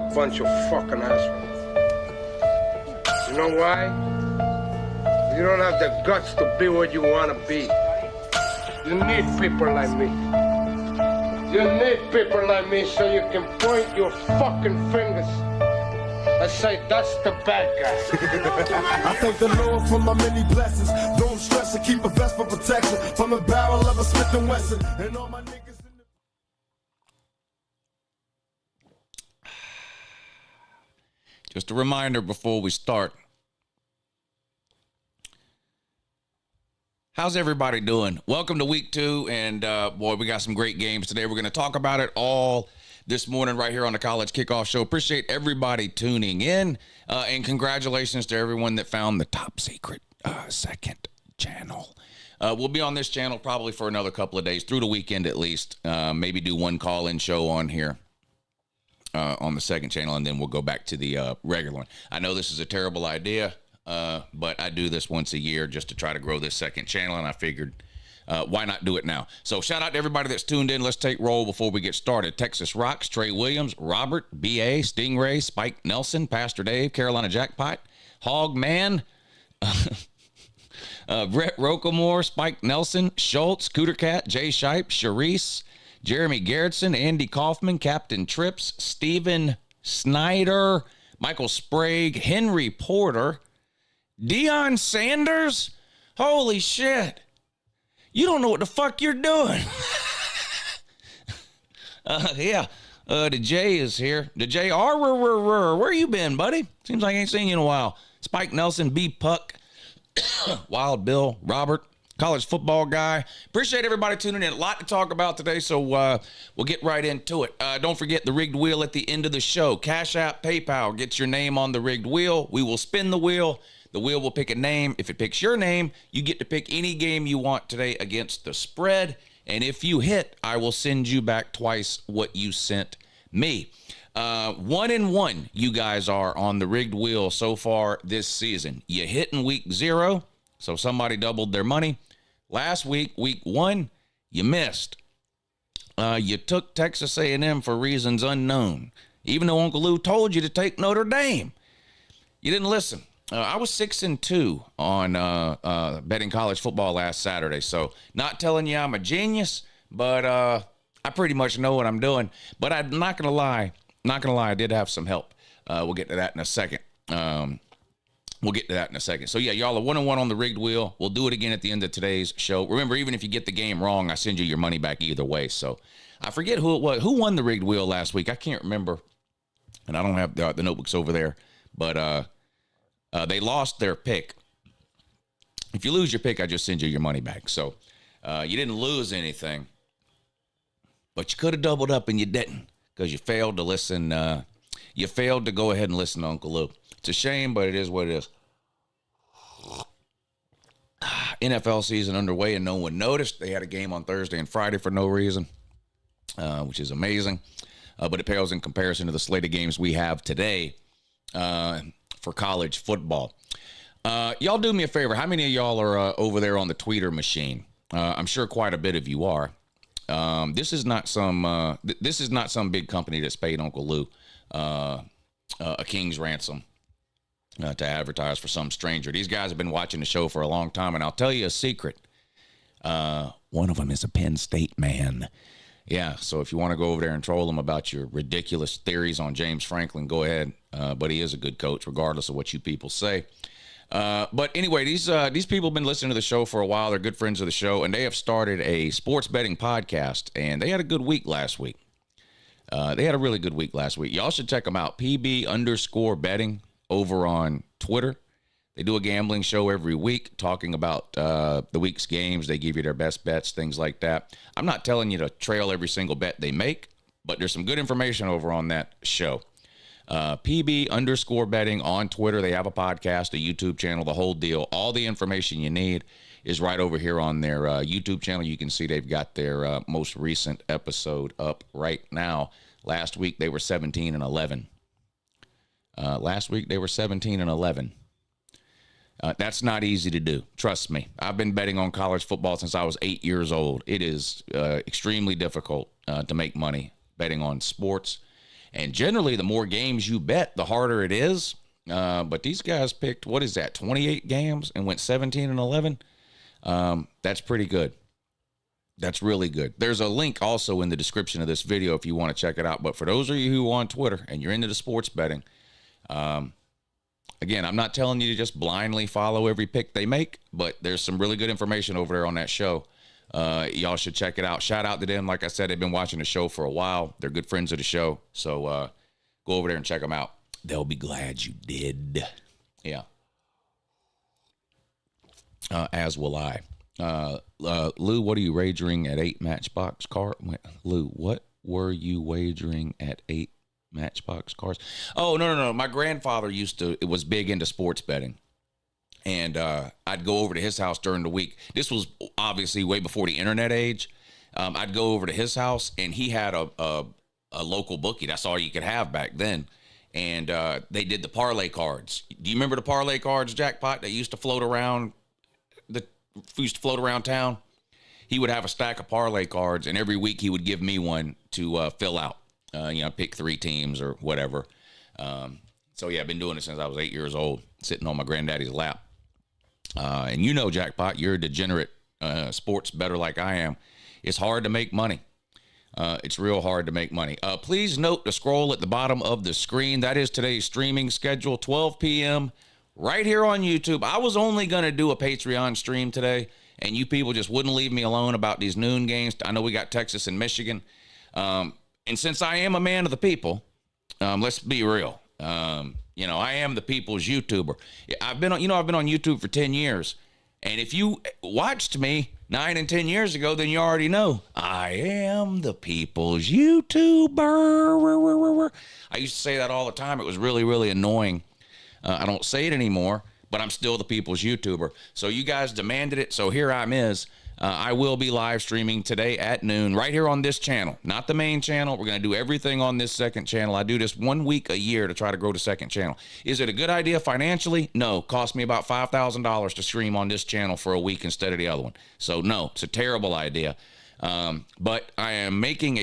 a bunch of fucking assholes. You know why? You don't have the guts to be what you want to be. You need people like me. You need people like me so you can point your fucking fingers and say, that's the bad guy. I thank the Lord for my many blessings. Don't stress and keep a vest for protection from the barrel of a Smith & Wesson. And all my niggas in the... Just a reminder before we start. How's everybody doing? Welcome to week 2, and boy, we got some great games today. We're going to talk about it all this morning right here on the College Kickoff Show. Appreciate everybody tuning in, and congratulations to everyone that found the top secret second channel. We'll be on this channel probably for another couple of days, through the weekend at least. Maybe do one call-in show on here on the second channel, and then we'll go back to the regular one. I know this is a terrible idea. But I do this once a year just to try to grow this second channel, and I figured why not do it now? So shout out to everybody that's tuned in. Let's take roll before we get started. Texas Rocks, Trey Williams, Robert, B.A., Stingray, Spike Nelson, Pastor Dave, Carolina Jackpot, Hog Man, Brett Rocamore, Spike Nelson, Schultz, Cooter Cat, Jay Shipe, Sharice, Jeremy Garrettson, Andy Kaufman, Captain Trips, Steven Snyder, Michael Sprague, Henry Porter, Deion Sanders? Holy shit. You don't know what the fuck you're doing. The J is here. The J, where you been, buddy? Seems like I ain't seen you in a while. Spike Nelson, B Puck, Wild Bill, Robert, college football guy. Appreciate everybody tuning in. A lot to talk about today, so we'll get right into it. Don't forget the rigged wheel at the end of the show. Cash App, PayPal, get your name on the rigged wheel. We will spin the wheel. The wheel will pick a name. If it picks your name, you get to pick any game you want today against the spread. And if you hit, I will send you back twice what you sent me. 1-1 you guys are on the rigged wheel so far this season. You hit in week 0, so somebody doubled their money. Last week, week 1, you missed. You took Texas A&M for reasons unknown, even though Uncle Lou told you to take Notre Dame. You didn't listen. I was 6-2 on betting college football last Saturday, so not telling you I'm a genius, but I pretty much know what I'm doing. But I'm not gonna lie, I did have some help. We'll get to that in a second. So yeah, y'all are 1-1 on the rigged wheel. We'll do it again at the end of today's show. Remember, even if you get the game wrong, I send you your money back either way. So I forget who it was. Who won the rigged wheel last week? I can't remember, and I don't have the notebooks over there, but they lost their pick. If you lose your pick, I just send you your money back. So you didn't lose anything, but you could have doubled up and you didn't because you failed to listen. You failed to go ahead and listen to Uncle Lou. It's a shame, but it is what it is. NFL season underway and no one noticed. They had a game on Thursday and Friday for no reason, which is amazing. But it pales in comparison to the slate of games we have today. For college football. Y'all do me a favor. How many of y'all are over there on the tweeter machine? I'm sure quite a bit of you are. This is not some big company that's paid Uncle Lou a king's ransom to advertise for some stranger. These guys have been watching the show for a long time, and I'll tell you a secret. One of them is a Penn State man. Yeah, so if you want to go over there and troll them about your ridiculous theories on James Franklin, go ahead. But he is a good coach, regardless of what you people say. But anyway, these people have been listening to the show for a while. They're good friends of the show, and they have started a sports betting podcast, and they had a good week last week. They had a really good week last week. Y'all should check them out. PB_betting over on Twitter. They do a gambling show every week talking about the week's games. They give you their best bets, things like that. I'm not telling you to trail every single bet they make, but there's some good information over on that show. PB_betting on Twitter. They have a podcast, a YouTube channel, the whole deal. All the information you need is right over here on their YouTube channel. You can see they've got their most recent episode up right now. Last week, they were 17-11. Last week, they were 17-11. That's not easy to do. Trust me. I've been betting on college football since I was 8 years old. It is extremely difficult to make money betting on sports. And generally, the more games you bet, the harder it is. But these guys picked, what is that, 28 games and went 17-11. That's pretty good. That's really good. There's a link also in the description of this video if you want to check it out. But for those of you who are on Twitter and you're into the sports betting, again, I'm not telling you to just blindly follow every pick they make, but there's some really good information over there on that show. Y'all should check it out. Shout out to them. Like I said, they've been watching the show for a while. They're good friends of the show. So go over there and check them out. They'll be glad you did. Yeah. As will I. Lou, what are you wagering at 8 Matchbox cars? Lou, what were you wagering at 8 Matchbox cars? Oh, no. My grandfather was big into sports betting. And I'd go over to his house during the week. This was obviously way before the internet age. I'd go over to his house, and he had a local bookie. That's all you could have back then. And they did the parlay cards. Do you remember the parlay cards, Jackpot, that used to float around town? He would have a stack of parlay cards, and every week he would give me one to fill out. Pick 3 teams or whatever. So yeah, I've been doing it since I was 8 years old, sitting on my granddaddy's lap. And Jackpot, you're a degenerate sports bettor like I am. It's hard to make money. It's real hard to make money. Please note the scroll at the bottom of the screen. That is today's streaming schedule, 12 p.m. right here on YouTube. I was only going to do a Patreon stream today, and you people just wouldn't leave me alone about these noon games. I know we got Texas and Michigan. And since I am a man of the people, let's be real. I am the people's YouTuber. I've been on YouTube for 10 years. And if you watched me 9 and 10 years ago, then you already know I am the people's YouTuber. I used to say that all the time. It was really, really annoying. I don't say it anymore, but I'm still the people's YouTuber. So you guys demanded it. So here I will be live streaming today at noon right here on this channel, not the main channel. We're going to do everything on this second channel. I do this 1 week a year to try to grow the second channel. Is it a good idea financially? No. Cost me about $5,000 to stream on this channel for a week instead of the other one. So no, it's a terrible idea. But I am making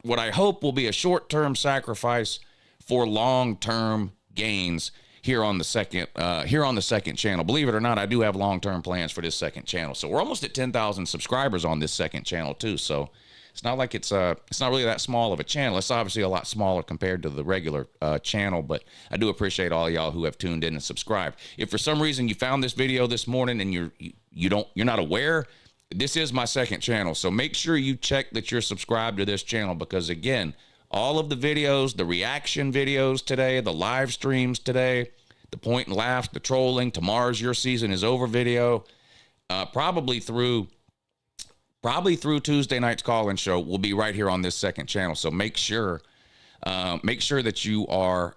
what I hope will be a short-term sacrifice for long-term gains here on the second channel. Believe it or not, I do have long-term plans for this second channel. So we're almost at 10,000 subscribers on this second channel too. So it's not like it's not really that small of a channel. It's obviously a lot smaller compared to the regular channel, but I do appreciate all y'all who have tuned in and subscribed. If for some reason you found this video this morning and you're not aware, this is my second channel. So make sure you check that you're subscribed to this channel, because again, all of the videos, the reaction videos today, the live streams today, the point and laughs, the trolling, tomorrow's Your Season is Over video, probably through Tuesday night's call-in show will be right here on this second channel. So make sure that you are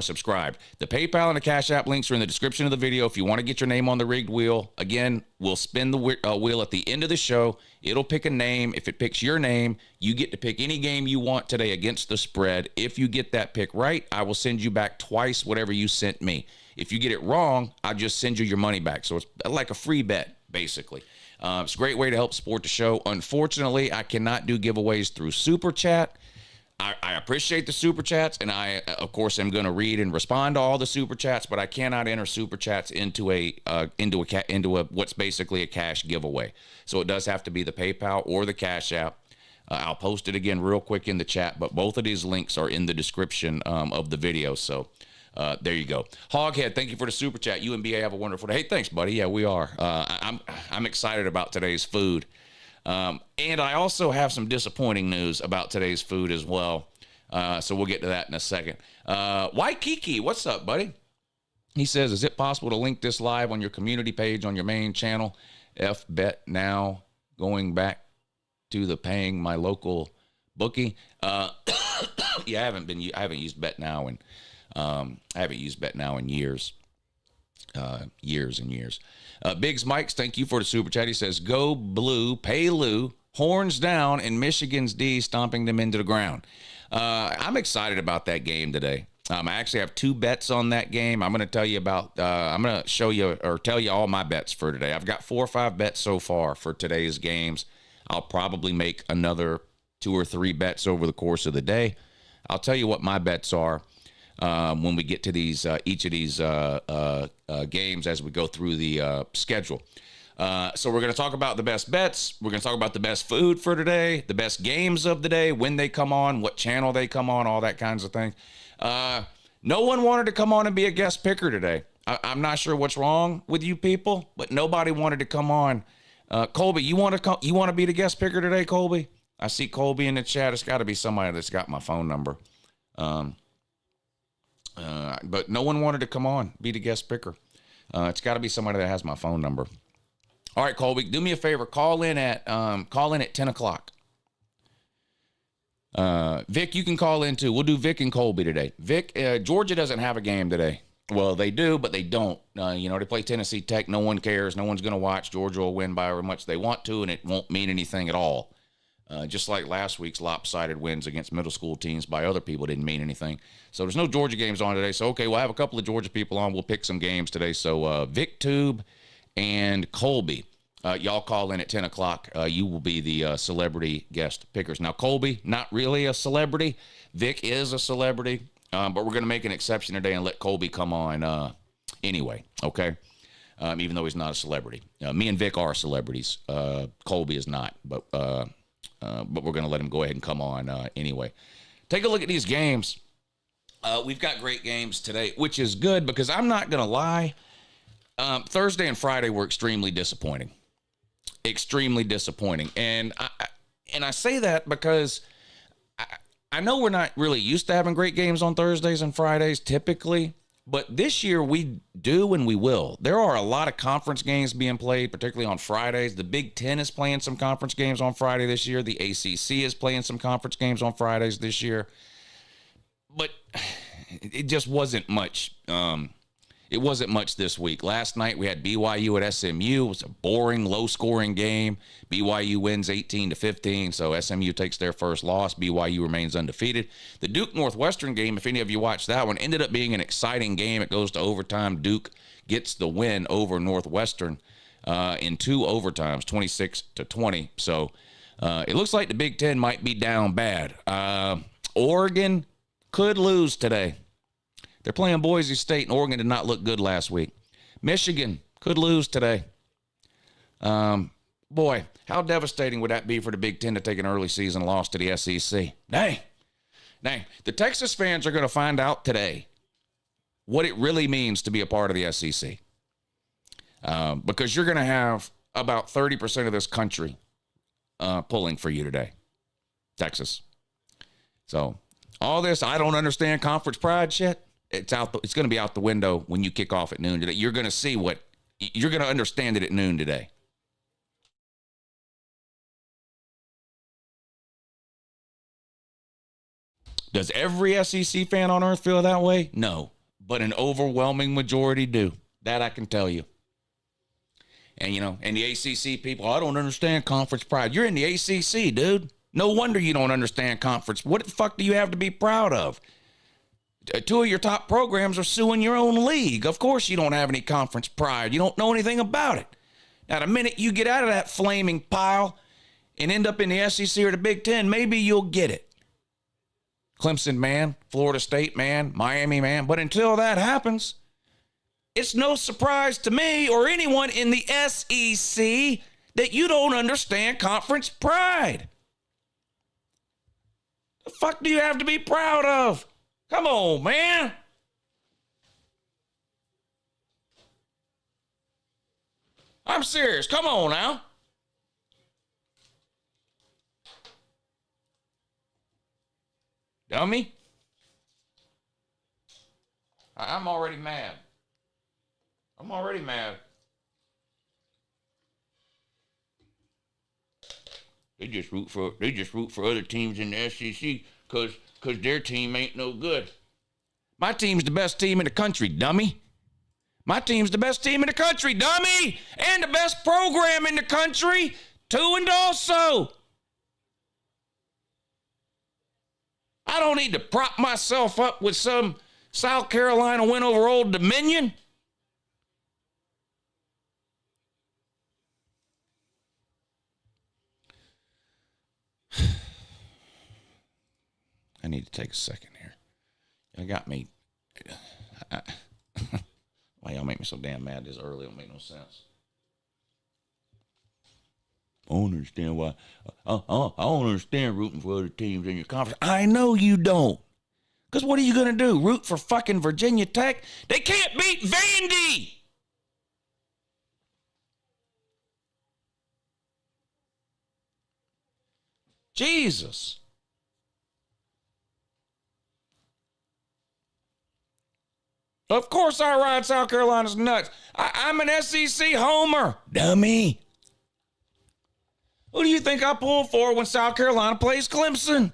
subscribed. The PayPal and the Cash App links are in the description of the video. If you want to get your name on the rigged wheel, again, we'll spin the wheel at the end of the show. It'll pick a name. If it picks your name, you get to pick any game you want today against the spread. If you get that pick right, I will send you back twice whatever you sent me. If you get it wrong, I'll just send you your money back. So it's like a free bet, basically. It's a great way to help support the show. Unfortunately, I cannot do giveaways through Super Chat. I appreciate the Super Chats, and I, of course, am going to read and respond to all the Super Chats, but I cannot enter Super Chats into what's basically a cash giveaway. So it does have to be the PayPal or the Cash App. I'll post it again real quick in the chat, but both of these links are in the description of the video. So there you go. Hoghead, thank you for the Super Chat. You and BA have a wonderful day. Hey, thanks, buddy. Yeah, we are. I'm excited about today's food. And I also have some disappointing news about today's food as well. So we'll get to that in a second. Waikiki, what's up, buddy? He says, is it possible to link this live on your community page on your main channel? Bet now, going back to the paying my local bookie. Yeah, I haven't used Bet now in years. Years and years. Biggs Mikes, thank you for the Super Chat. He says, go blue, pay Lou, horns down, and Michigan's D stomping them into the ground. I'm excited about that game today. I actually have 2 bets on that game. I'm going to tell you about, I'm going to show you or tell you all my bets for today. I've got 4 or 5 bets so far for today's games. I'll probably make another 2 or 3 bets over the course of the day. I'll tell you what my bets are when we get to these each of these games as we go through the schedule. So we're going to talk about the best bets. We're going to talk about the best food for today, the best games of the day, when they come on, what channel they come on, all that kinds of things. No one wanted to come on and be a guest picker today. I'm not sure what's wrong with you people, but nobody wanted to come on. Colby, you want to be the guest picker today, Colby? I see Colby in the chat. It's got to be somebody that's got my phone number. But no one wanted to come on, be the guest picker. It's got to be somebody that has my phone number. All right, Colby, do me a favor. Call in at 10 o'clock. Vic, you can call in too. We'll do Vic and Colby today. Vic, Georgia doesn't have a game today. Well, they do, but they don't. They play Tennessee Tech. No one cares. No one's going to watch. Georgia will win by however much they want to, and it won't mean anything at all. Just like last week's lopsided wins against middle school teams by other people didn't mean anything. So there's no Georgia games on today. So, okay, we'll have a couple of Georgia people on. We'll pick some games today. So Vic Tube and Colby, y'all call in at 10 o'clock. You will be the celebrity guest pickers. Now, Colby, not really a celebrity. Vic is a celebrity. But we're going to make an exception today and let Colby come on anyway, okay? Even though he's not a celebrity. Me and Vic are celebrities. Colby is not, but we're going to let him go ahead and come on anyway. Take a look at these games. We've got great games today, which is good because I'm not going to lie. Thursday and Friday were extremely disappointing. Extremely disappointing. And I say that because I know we're not really used to having great games on Thursdays and Fridays typically, but this year we do and we will. There are a lot of conference games being played, particularly on Fridays. The Big Ten is playing some conference games on Friday this year. The ACC is playing some conference games on Fridays this year. But it just wasn't much. It wasn't much this week. Last night we had BYU at SMU. It was a boring, low-scoring game. BYU wins 18-15, so SMU takes their first loss. BYU remains undefeated. The Duke-Northwestern game, if any of you watched that one, ended up being an exciting game. It goes to overtime. Duke gets the win over Northwestern in 2 overtimes, 26-20. So it looks like the Big Ten might be down bad. Oregon could lose today. They're playing Boise State, and Oregon did not look good last week. Michigan could lose today. Boy, how devastating would that be for the Big Ten to take an early season loss to the SEC? Dang. The Texas fans are going to find out today what it really means to be a part of the SEC. Because you're going to have about 30% of this country pulling for you today. Texas. So all this, I don't understand conference pride shit. It's going to be out the window when you kick off at noon today. You're going to see you're going to understand it at noon today. Does every SEC fan on earth feel that way? No, but an overwhelming majority do. That I can tell you. And, and the ACC people, I don't understand conference pride. You're in the ACC, dude. No wonder you don't understand conference. What the fuck do you have to be proud of? 2 of your top programs are suing your own league. Of course you don't have any conference pride. You don't know anything about it. Now, the minute you get out of that flaming pile and end up in the SEC or the Big Ten, maybe you'll get it. Clemson, man. Florida State, man. Miami, man. But until that happens, it's no surprise to me or anyone in the SEC that you don't understand conference pride. The fuck do you have to be proud of? Come on, man. I'm serious. Come on now. Dummy. I'm already mad. They just root for other teams in the SEC because their team ain't no good. My team's the best team in the country, dummy. My team's the best team in the country, dummy. And the best program in the country, too, and also. I don't need to prop myself up with some South Carolina win over Old Dominion. need to take a second here. You got me. Why y'all make me so damn mad this early? Don't make no sense. I don't understand why. I don't understand rooting for other teams in your conference. I know you don't. Because what are you going to do? Root for fucking Virginia Tech? They can't beat Vandy. Jesus. Of course I ride South Carolina's nuts. I'm an SEC homer, dummy. Who do you think I pull for when South Carolina plays Clemson?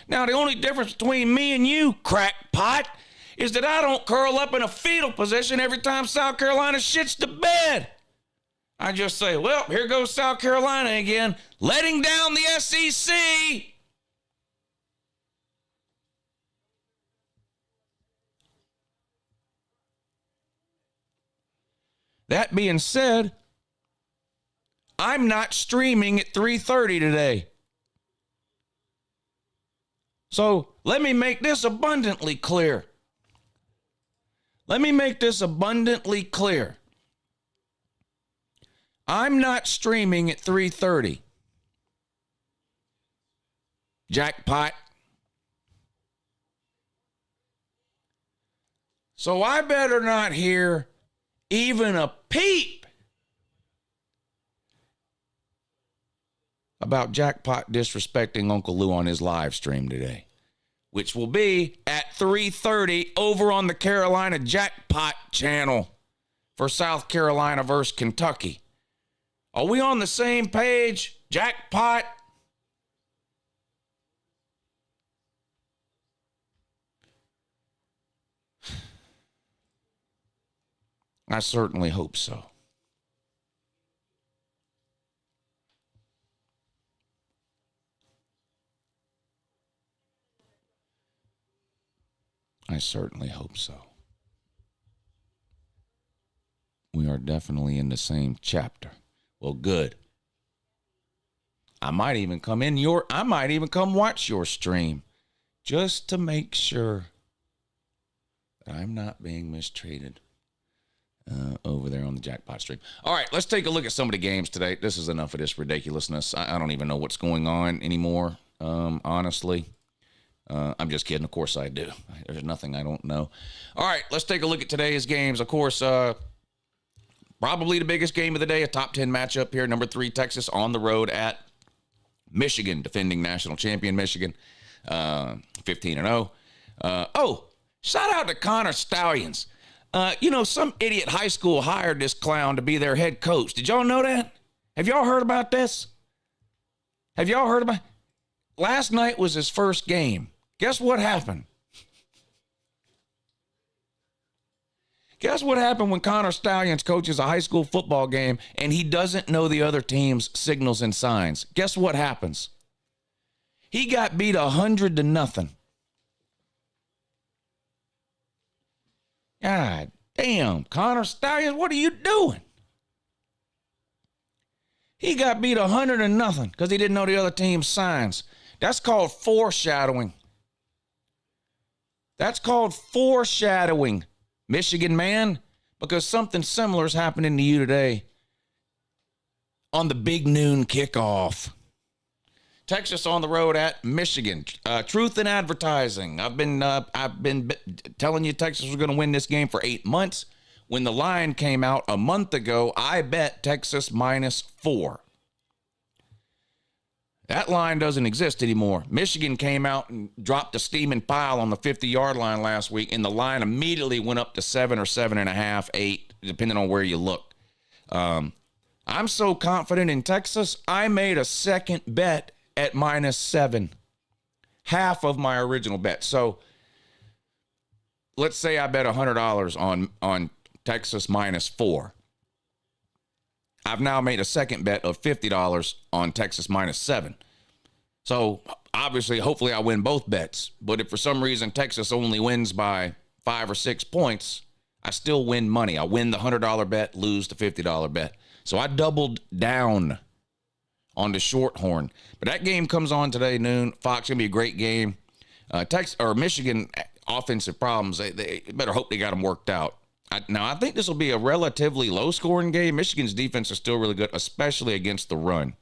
Now, the only difference between me and you, crackpot, is that I don't curl up in a fetal position every time South Carolina shits the bed. I just say, well, here goes South Carolina again, letting down the SEC. That being said, I'm not streaming at 3:30 today. So let me make this abundantly clear. I'm not streaming at 3:30. Jackpot. So I better not hear even a peep about Jackpot disrespecting Uncle Lou on his live stream today, which will be at 3:30 over on the Carolina Jackpot channel for South Carolina versus Kentucky. Are we on the same page, Jackpot? I certainly hope so. I certainly hope so. We are definitely in the same chapter. Well, good. I might even come watch your stream just to make sure that I'm not being mistreated over there on the Jackpot stream. All right, let's take a look at some of the games today. This is enough of this ridiculousness. I don't even know what's going on anymore, honestly. I'm just kidding. Of course I do. There's nothing I don't know. All right, let's take a look at today's games. Of course, probably the biggest game of the day, a top 10 matchup here. Number 3, Texas on the road at Michigan, defending national champion Michigan, 15-0. Shout out to Connor Stallions. Some idiot high school hired this clown to be their head coach. Did y'all know that? Have y'all heard about this? Last night was his first game. Guess what happened? Guess what happened when Connor Stallions coaches a high school football game and he doesn't know the other team's signals and signs? Guess what happens? He got beat 100-0. God damn, Connor Stallions, what are you doing? He got beat 100-0 because he didn't know the other team's signs. That's called foreshadowing. Michigan man, because something similar is happening to you today on the big noon kickoff. Texas on the road at Michigan. Truth in advertising. I've been telling you Texas was going to win this game for 8 months. When the line came out a month ago, I bet Texas -4. That line doesn't exist anymore. Michigan came out and dropped a steaming pile on the 50-yard line last week, and the line immediately went up to 7 or 7.5, 8, depending on where you look. I'm so confident in Texas, I made a second bet at -7, half of my original bet. So let's say I bet $100 on Texas -4. I've now made a second bet of $50 on Texas -7. So obviously, hopefully I win both bets. But if for some reason Texas only wins by 5 or 6 points, I still win money. I win the $100 bet, lose the $50 bet. So I doubled down on the Shorthorn. But that game comes on today noon. Fox, going to be a great game. Michigan offensive problems, they better hope they got them worked out. Now, I think this will be a relatively low-scoring game. Michigan's defense is still really good, especially against the run.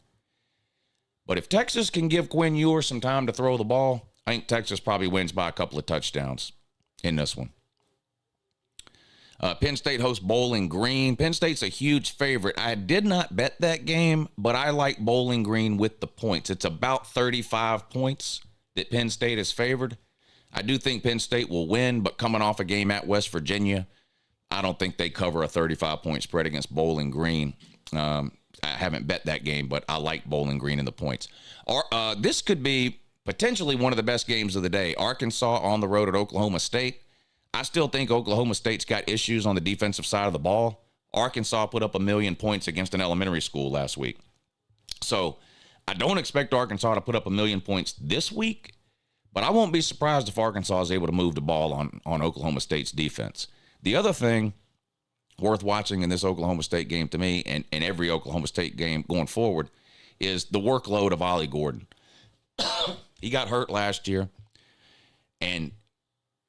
But if Texas can give Quinn Ewers some time to throw the ball, I think Texas probably wins by a couple of touchdowns in this one. Penn State hosts Bowling Green. Penn State's a huge favorite. I did not bet that game, but I like Bowling Green with the points. It's about 35 points that Penn State is favored. I do think Penn State will win, but coming off a game at West Virginia, I don't think they cover a 35-point spread against Bowling Green. I haven't bet that game, but I like Bowling Green in the points. This could be potentially one of the best games of the day. Arkansas on the road at Oklahoma State. I still think Oklahoma State's got issues on the defensive side of the ball. Arkansas put up 1 million points against an elementary school last week. So I don't expect Arkansas to put up 1 million points this week, but I won't be surprised if Arkansas is able to move the ball on Oklahoma State's defense. The other thing worth watching in this Oklahoma State game to me, and every Oklahoma State game going forward, is the workload of Ollie Gordon. He got hurt last year, and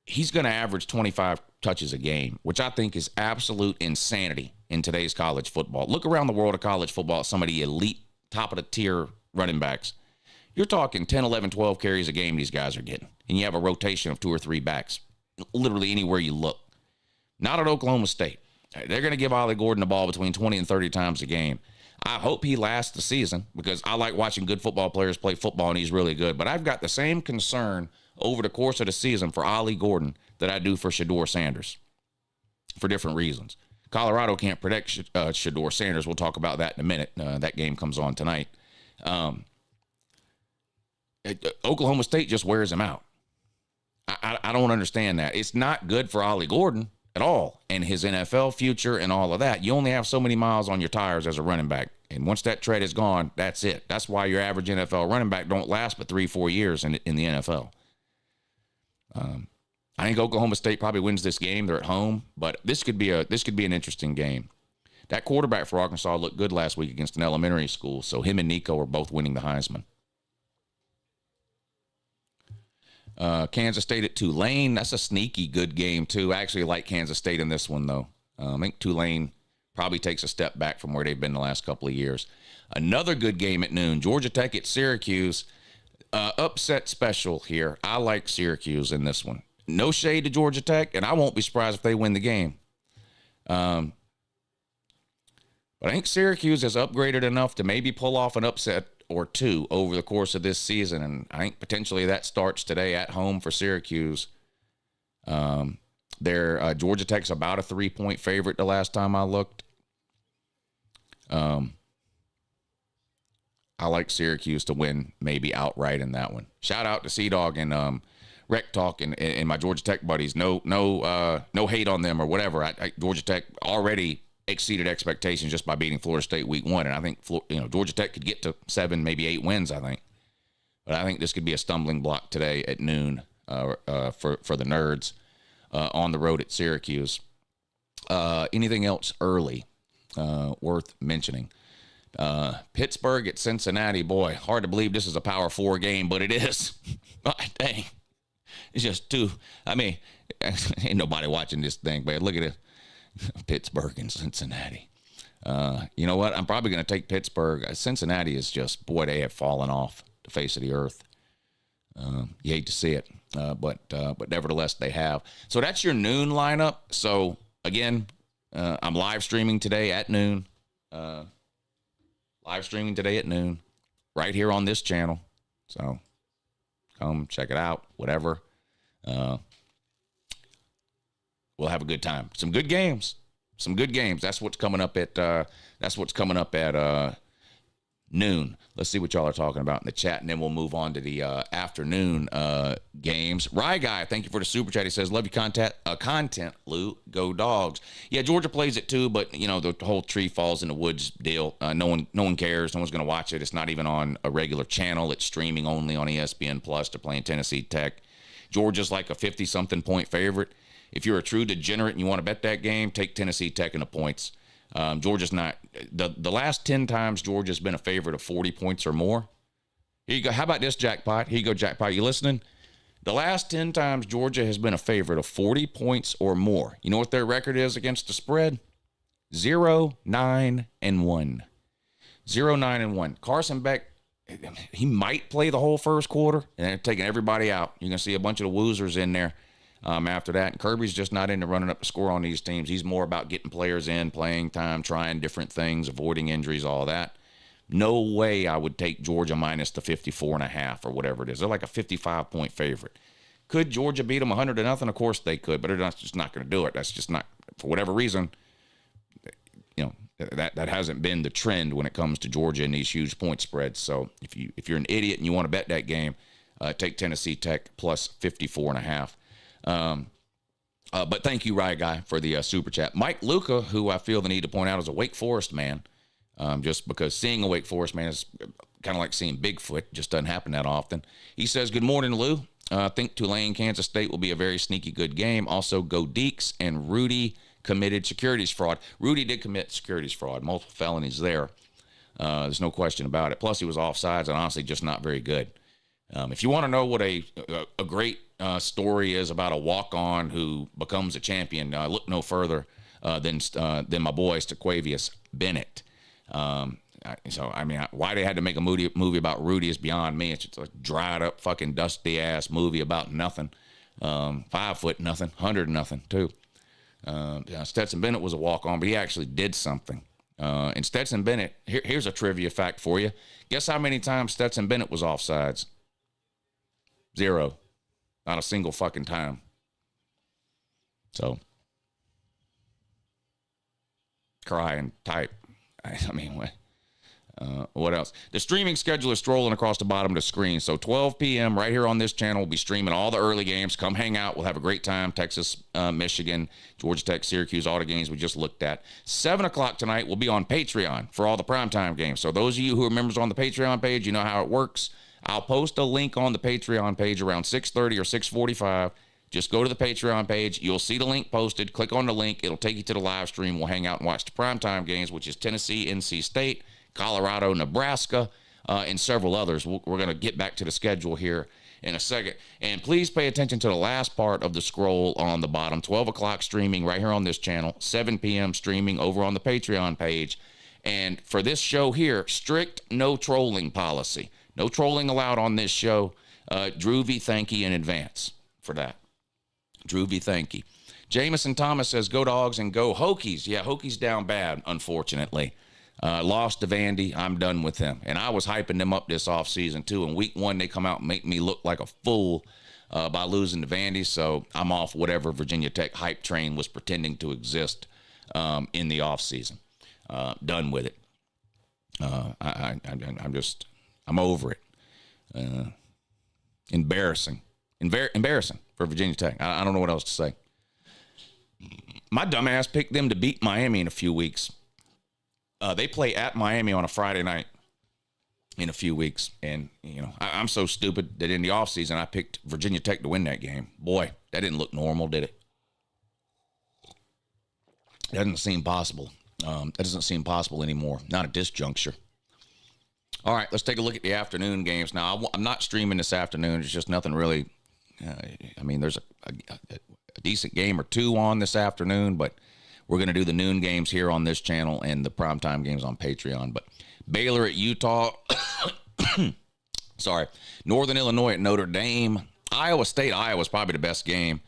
he's going to average 25 touches a game, which I think is absolute insanity in today's college football. Look around the world of college football at some of the elite, top-of-the-tier running backs. You're talking 10, 11, 12 carries a game these guys are getting, and you have a rotation of 2 or 3 backs literally anywhere you look. Not at Oklahoma State. They're going to give Ollie Gordon the ball between 20 and 30 times a game. I hope he lasts the season because I like watching good football players play football, and he's really good. But I've got the same concern over the course of the season for Ollie Gordon that I do for Shedeur Sanders for different reasons. Colorado can't protect Shedeur Sanders. We'll talk about that in a minute. That game comes on tonight. Oklahoma State just wears him out. I don't understand that. It's not good for Ollie Gordon at all and his NFL future and all of that. You only have so many miles on your tires as a running back. And once that tread is gone, that's it. That's why your average NFL running back don't last but 3-4 years in the NFL. I think Oklahoma State probably wins this game. They're at home, but this could be an interesting game. That quarterback for Arkansas looked good last week against an elementary school, so him and Nico are both winning the Heisman. Kansas State at Tulane. That's a sneaky good game, too. I actually like Kansas State in this one, though. I think Tulane probably takes a step back from where they've been the last couple of years. Another good game at noon. Georgia Tech at Syracuse. Upset special here. I like Syracuse in this one. No shade to Georgia Tech, and I won't be surprised if they win the game. But I think Syracuse has upgraded enough to maybe pull off an upset or two over the course of this season, and I think potentially that starts today at home for Syracuse. Georgia Tech's about a 3-point favorite the last time I looked. I like Syracuse to win maybe outright in that one. Shout out to C-Dog and Rec Talk and my Georgia Tech buddies. No hate on them or whatever. Georgia Tech already exceeded expectations just by beating Florida State week 1, and I think Georgia Tech could get to 7, maybe 8 wins. I think, but I think this could be a stumbling block today at noon for the Nerds on the road at Syracuse. Anything else early worth mentioning? Pittsburgh at Cincinnati. Boy, hard to believe this is a Power 4 game, but it is. Dang. It's just too. I mean, ain't nobody watching this thing, but look at it. Pittsburgh and Cincinnati. You know what? I'm probably going to take Pittsburgh. Cincinnati is just, boy, they have fallen off the face of the earth. You hate to see it, but nevertheless, they have. So that's your noon lineup. So, again, I'm live streaming today at noon. Right here on this channel. So come check it out, whatever. We'll have a good time. Some good games. That's what's coming up at noon. Let's see what y'all are talking about in the chat, and then we'll move on to the afternoon games. Rye Guy, thank you for the super chat. He says, love your content, Lou. Go Dogs. Yeah, Georgia plays it too, but the whole tree falls in the woods deal. No one cares. No one's going to watch it. It's not even on a regular channel. It's streaming only on ESPN Plus. They're playing Tennessee Tech. Georgia's like a 50-something point favorite. If you're a true degenerate and you want to bet that game, take Tennessee Tech in the points. Georgia's not the last 10 times Georgia's been a favorite of 40 points or more. Here you go. How about this, Jackpot? Here you go, Jackpot. You listening? The last 10 times Georgia has been a favorite of 40 points or more. You know what their record is against the spread? 0-9-1. 0-9-1. Carson Beck, he might play the whole first quarter, and they're taking everybody out. You're going to see a bunch of the woozers in there after that. And Kirby's just not into running up the score on these teams. He's more about getting players in, playing time, trying different things, avoiding injuries, all that. No way I would take Georgia minus the 54.5 or whatever it is. They're like a 55-point favorite. Could Georgia beat them 100-0? Of course they could, but they're just not going to do it. That's just not, for whatever reason, you know, that hasn't been the trend when it comes to Georgia and these huge point spreads. So if you're an idiot and you want to bet that game, take Tennessee Tech plus 54.5. But thank you, Rye Guy, for the super chat. Mike Luca, who I feel the need to point out is a Wake Forest man, just because seeing a Wake Forest man is kind of like seeing Bigfoot. Just doesn't happen that often. He says, good morning, Lou. I think Tulane, Kansas State will be a very sneaky good game. Also, go Deeks, and Rudy committed securities fraud. Rudy did commit securities fraud, multiple felonies there. There's no question about it. Plus, he was offsides and honestly just not very good. If you want to know what a great story is about a walk-on who becomes a champion, look no further than my boy Staquavius Bennett. Why they had to make a movie about Rudy is beyond me. It's just a dried up fucking dusty ass movie about nothing. 5 foot nothing, 100 nothing too. Stetson Bennett was a walk-on, but he actually did something. And Stetson Bennett, here's a trivia fact for you. Guess how many times Stetson Bennett was offsides? 0. Not a single fucking time. So, cry and type. What else? The streaming schedule is strolling across the bottom of the screen. So 12 p.m. right here on this channel, we'll be streaming all the early games. Come hang out. We'll have a great time. Texas, Michigan, Georgia Tech, Syracuse, all the games we just looked at. 7 o'clock tonight, we'll be on Patreon for all the primetime games. So those of you who are members on the Patreon page, you know how it works. I'll post a link on the Patreon page around 6:30 or 6:45. Just go to the Patreon page. You'll see the link posted. Click on the link. It'll take you to the live stream. We'll hang out and watch the primetime games, which is Tennessee, NC State, Colorado, Nebraska, and several others. We're going to get back to the schedule here in a second. And please pay attention to the last part of the scroll on the bottom. 12 o'clock streaming right here on this channel. 7 p.m. streaming over on the Patreon page. And for this show here, strict no trolling policy. No trolling allowed on this show. Drew V, thank you in advance for that. Drew V, thank you. Jameson Thomas says, go Dogs and go Hokies. Yeah, Hokies down bad, unfortunately. Lost to Vandy. I'm done with them. And I was hyping them up this offseason, too. In week 1, they come out and make me look like a fool by losing to Vandy. So I'm off whatever Virginia Tech hype train was pretending to exist in the offseason. Done with it. I'm over it. Embarrassing. Embarrassing for Virginia Tech. I don't know what else to say. My dumbass picked them to beat Miami in a few weeks. They play at Miami on a Friday night in a few weeks. And, you know, I'm so stupid that in the offseason I picked Virginia Tech to win that game. Boy, that didn't look normal, did it? It doesn't seem possible. That doesn't seem possible anymore. Not at this juncture. All right, let's take a look at the afternoon games. Now, I'm not streaming this afternoon. There's just nothing really. There's a decent game or two on this afternoon, but we're going to do the noon games here on this channel and the primetime games on Patreon. But Baylor at Utah. Sorry. Northern Illinois at Notre Dame. Iowa State, Iowa's probably the best game.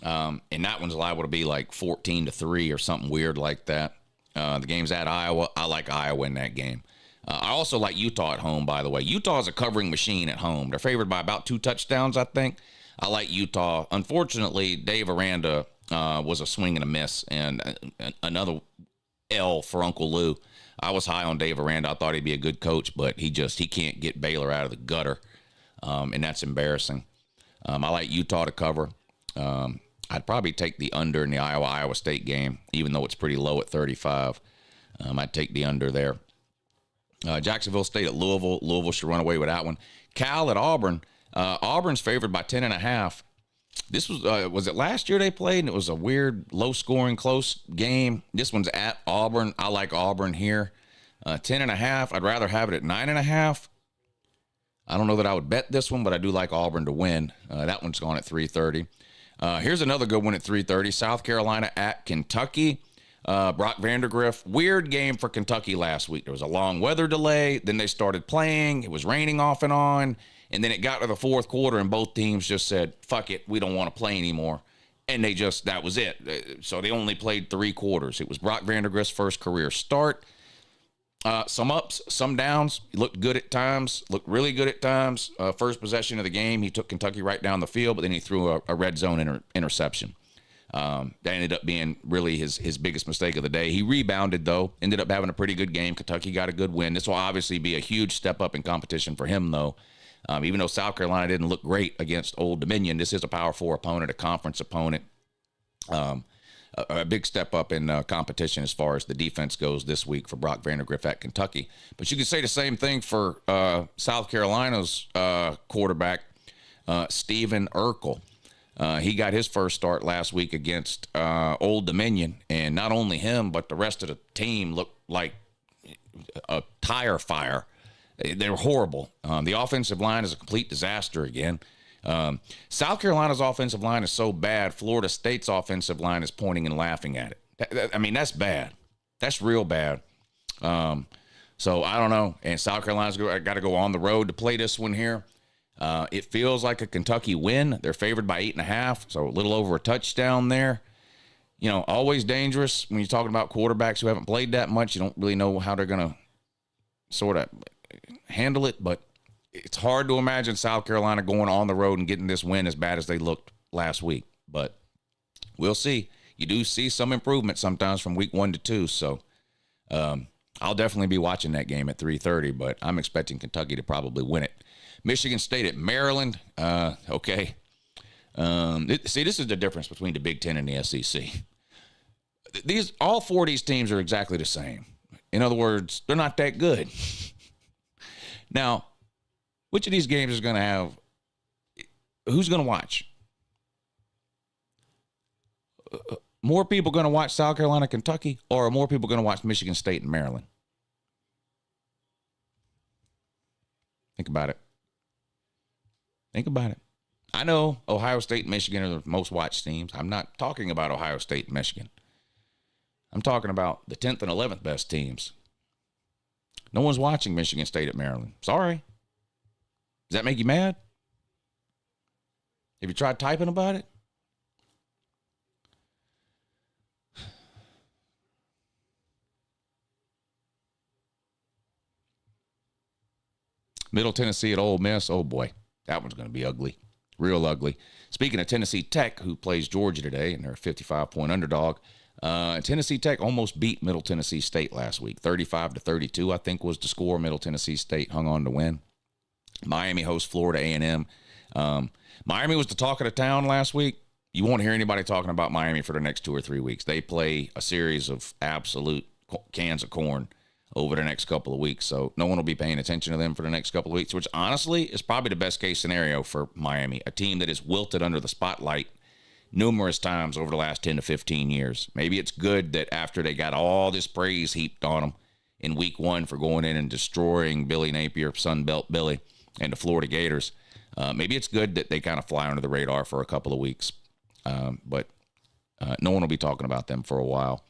And that one's liable to be like 14-3 or something weird like that. The game's at Iowa. I like Iowa in that game. I also like Utah at home, by the way. Utah is a covering machine at home. They're favored by about 2 touchdowns, I think. I like Utah. Unfortunately, Dave Aranda was a swing and a miss, and another L for Uncle Lou. I was high on Dave Aranda. I thought he'd be a good coach, but he can't get Baylor out of the gutter, and that's embarrassing. I like Utah to cover. I'd probably take the under in the Iowa State game, even though it's pretty low at 35. I'd take the under there. Jacksonville State at Louisville. Louisville should run away with that one. Cal at Auburn. Auburn's favored by 10.5. This was it last year they played, and it was a weird, low-scoring, close game. This one's at Auburn. I like Auburn here. 10.5. I'd rather have it at 9.5. I don't know that I would bet this one, but I do like Auburn to win. That one's gone at 3:30. Here's another good one at 3:30. South Carolina at Kentucky. Brock Vandagriff. Weird game for Kentucky last week. There was a long weather delay. Then they started playing. It was raining off and on. And then it got to the fourth quarter, and both teams just said, fuck it, we don't want to play anymore. And that was it. So they only played 3 quarters. It was Brock Vandagriff's first career start. Some ups, some downs. He looked good at times, looked really good at times. First possession of the game, he took Kentucky right down the field, but then he threw a red zone interception. That ended up being really his biggest mistake of the day. He rebounded, though, ended up having a pretty good game. Kentucky got a good win. This will obviously be a huge step up in competition for him, though. Even though South Carolina didn't look great against Old Dominion, this is a Power 4 opponent, a conference opponent. A big step up in competition as far as the defense goes this week for Brock Vandagriff at Kentucky. But you could say the same thing for South Carolina's quarterback, Stephen Urkel. He got his first start last week against Old Dominion, and not only him, but the rest of the team looked like a tire fire. They were horrible. The offensive line is a complete disaster again. South Carolina's offensive line is so bad, Florida State's offensive line is pointing and laughing at it. I mean, that's bad. That's real bad. So I don't know. And South Carolina's got to go on the road to play this one here. It feels like a Kentucky win. They're favored by 8.5, so a little over a touchdown there. You know, always dangerous when you're talking about quarterbacks who haven't played that much. You don't really know how they're going to sort of handle it, but it's hard to imagine South Carolina going on the road and getting this win as bad as they looked last week. But we'll see. You do see some improvement sometimes from week 1 to 2, so I'll definitely be watching that game at 3:30, but I'm expecting Kentucky to probably win it. Michigan State at Maryland. Okay. See, this is the difference between the Big Ten and the SEC. All 4 of these teams are exactly the same. In other words, they're not that good. Now, which of these games is going to have, who's going to watch? More people going to watch South Carolina, Kentucky, or are more people going to watch Michigan State and Maryland? Think about it. Think about it. I know Ohio State and Michigan are the most watched teams. I'm not talking about Ohio State and Michigan. I'm talking about the 10th and 11th best teams. No one's watching Michigan State at Maryland. Sorry. Does that make you mad? Have you tried typing about it? Middle Tennessee at Ole Miss. Oh, boy. That one's going to be ugly. Real ugly. Speaking of Tennessee Tech, who plays Georgia today, and they're a 55-point underdog, Tennessee Tech almost beat Middle Tennessee State last week. 35-32, I think, was the score. Middle Tennessee State hung on to win. Miami hosts Florida A&M. Miami was the talk of the town last week. You won't hear anybody talking about Miami for the next 2 or 3 weeks. They play a series of absolute cans of corn over the next couple of weeks, so no one will be paying attention to them for the next couple of weeks, which honestly is probably the best case scenario for Miami, a team that has wilted under the spotlight numerous times over the last 10 to 15 years. Maybe it's good that after they got all this praise heaped on them in week 1 for going in and destroying Billy Napier, Sun Belt Billy, and the Florida Gators, maybe it's good that they kind of fly under the radar for a couple of weeks, but no one will be talking about them for a while.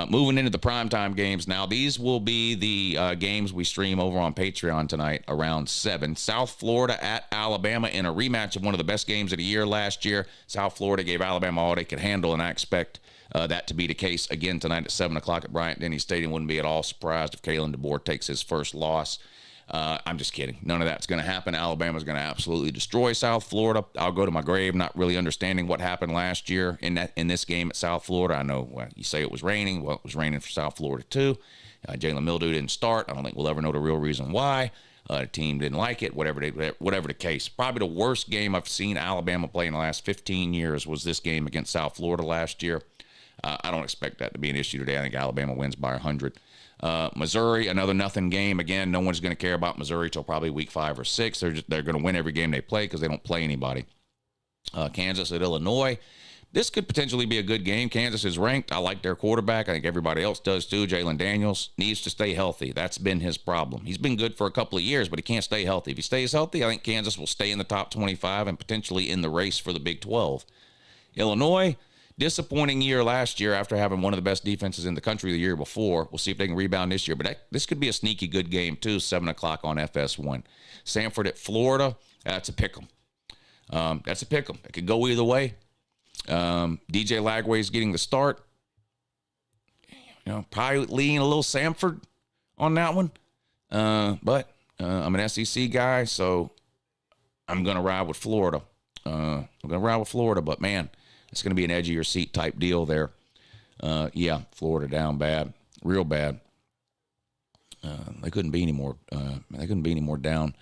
Moving into the primetime games now, these will be the games we stream over on Patreon tonight around 7. South Florida at Alabama in a rematch of one of the best games of the year last year. South Florida gave Alabama all they could handle, and I expect that to be the case again tonight at 7 o'clock at Bryant-Denny Stadium. Wouldn't be at all surprised if Kalen DeBoer takes his first loss. I'm just kidding. None of that's going to happen. Alabama's going to absolutely destroy South Florida. I'll go to my grave not really understanding what happened last year in this game at South Florida. I know you say it was raining. Well, it was raining for South Florida too. Jalen Mildew didn't start. I don't think we'll ever know the real reason why. The team didn't like it. Whatever the case. Probably the worst game I've seen Alabama play in the last 15 years was this game against South Florida last year. I don't expect that to be an issue today. I think Alabama wins by 100. Missouri, another nothing game. Again, no one's going to care about Missouri till probably week 5 or 6. They're going to win every game they play because they don't play anybody. Kansas at Illinois. this could potentially be a good game. Kansas is ranked. I like their quarterback. I think everybody else does too. Jalen Daniels needs to stay healthy. That's been his problem. He's been good for a couple of years, but he can't stay healthy. If he stays healthy, I think Kansas will stay in the top 25 and potentially in the race for the Big 12. Illinois, disappointing year last year after having one of the best defenses in the country the year before. We'll see if they can rebound this year, but this could be a sneaky good game too, 7 o'clock on FS1. Samford at Florida, that's a pick 'em. That's a pick 'em. It could go either way. DJ Lagway is getting the start. Probably leaning a little Samford on that one. But I'm an SEC guy, so I'm going to ride with Florida. But man, it's going to be an edge of your seat type deal there. Yeah, Florida down bad, real bad. They couldn't be any more. They couldn't be any more down.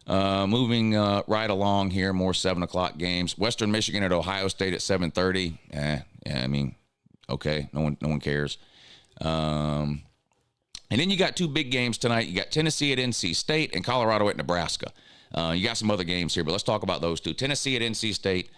Moving right along here, more 7 o'clock games. Western Michigan at Ohio State at 7:30. I mean, okay, no one cares. And then you got two big games tonight. You got Tennessee at NC State and Colorado at Nebraska. You got some other games here, but let's talk about those two. Tennessee at NC State.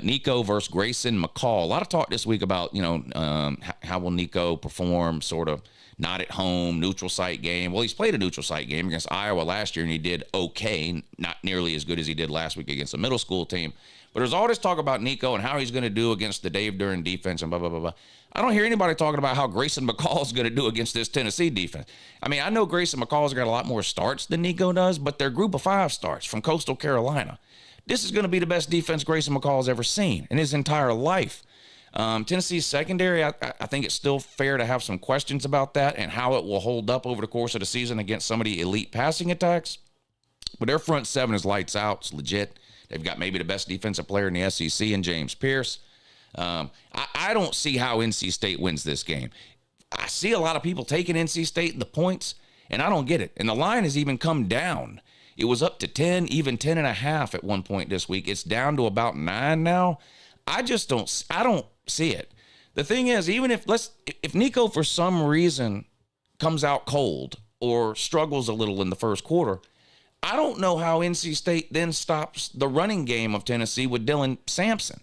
Nico versus Grayson McCall. A lot of talk this week about, how will Nico perform, sort of not at home, neutral site game. Well, he's played a neutral site game against Iowa last year, and he did okay, not nearly as good as he did last week against a middle school team. But there's all this talk about Nico and how he's going to do against the Dave Duren defense and blah, blah, blah, blah. I don't hear anybody talking about how Grayson McCall is going to do against this Tennessee defense. I mean, I know Grayson McCall's got a lot more starts than Nico does, but they're group of 5 starts from Coastal Carolina. This is going to be the best defense Grayson McCall's ever seen in his entire life. Tennessee's secondary, I think it's still fair to have some questions about that and how it will hold up over the course of the season against some of the elite passing attacks. But their front 7 is lights out. It's legit. They've got maybe the best defensive player in the SEC in James Pierce. I don't see how NC State wins this game. I see a lot of people taking NC State in the points, and I don't get it. And the line has even come down. It was up to 10, even 10.5 at one point this week. It's down to about 9 now. I don't see it. The thing is, even if Nico for some reason comes out cold or struggles a little in the first quarter, I don't know how NC State then stops the running game of Tennessee with Dylan Sampson.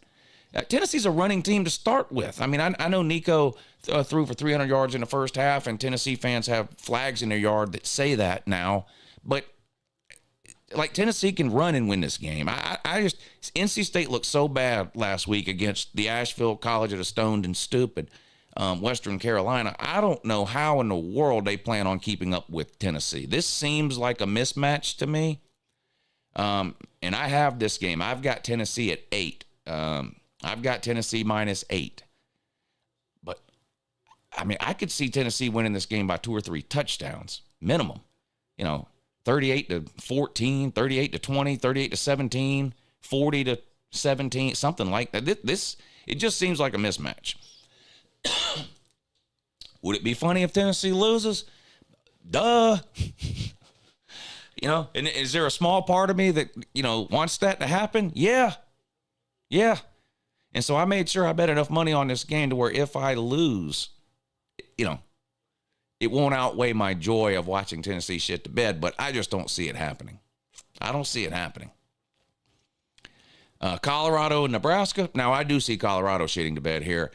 Tennessee's a running team to start with. I mean, I know Nico threw for 300 yards in the first half, and Tennessee fans have flags in their yard that say that now. But like, Tennessee can run and win this game. NC State looked so bad last week against the Asheville College of the Stoned and Stupid Western Carolina. I don't know how in the world they plan on keeping up with Tennessee. This seems like a mismatch to me. And I have this game. I've got Tennessee at 8. I've got Tennessee -8. But, I mean, I could see Tennessee winning this game by 2 or 3 touchdowns, minimum. 38-14, 38-20, 38-17, 40-17, something like that. It just seems like a mismatch. Would it be funny if Tennessee loses? Duh. And is there a small part of me that, wants that to happen? Yeah. And so I made sure I bet enough money on this game to where if I lose, it won't outweigh my joy of watching Tennessee shit to bed, but I just don't see it happening. I don't see it happening. Colorado and Nebraska. Now, I do see Colorado shitting to bed here.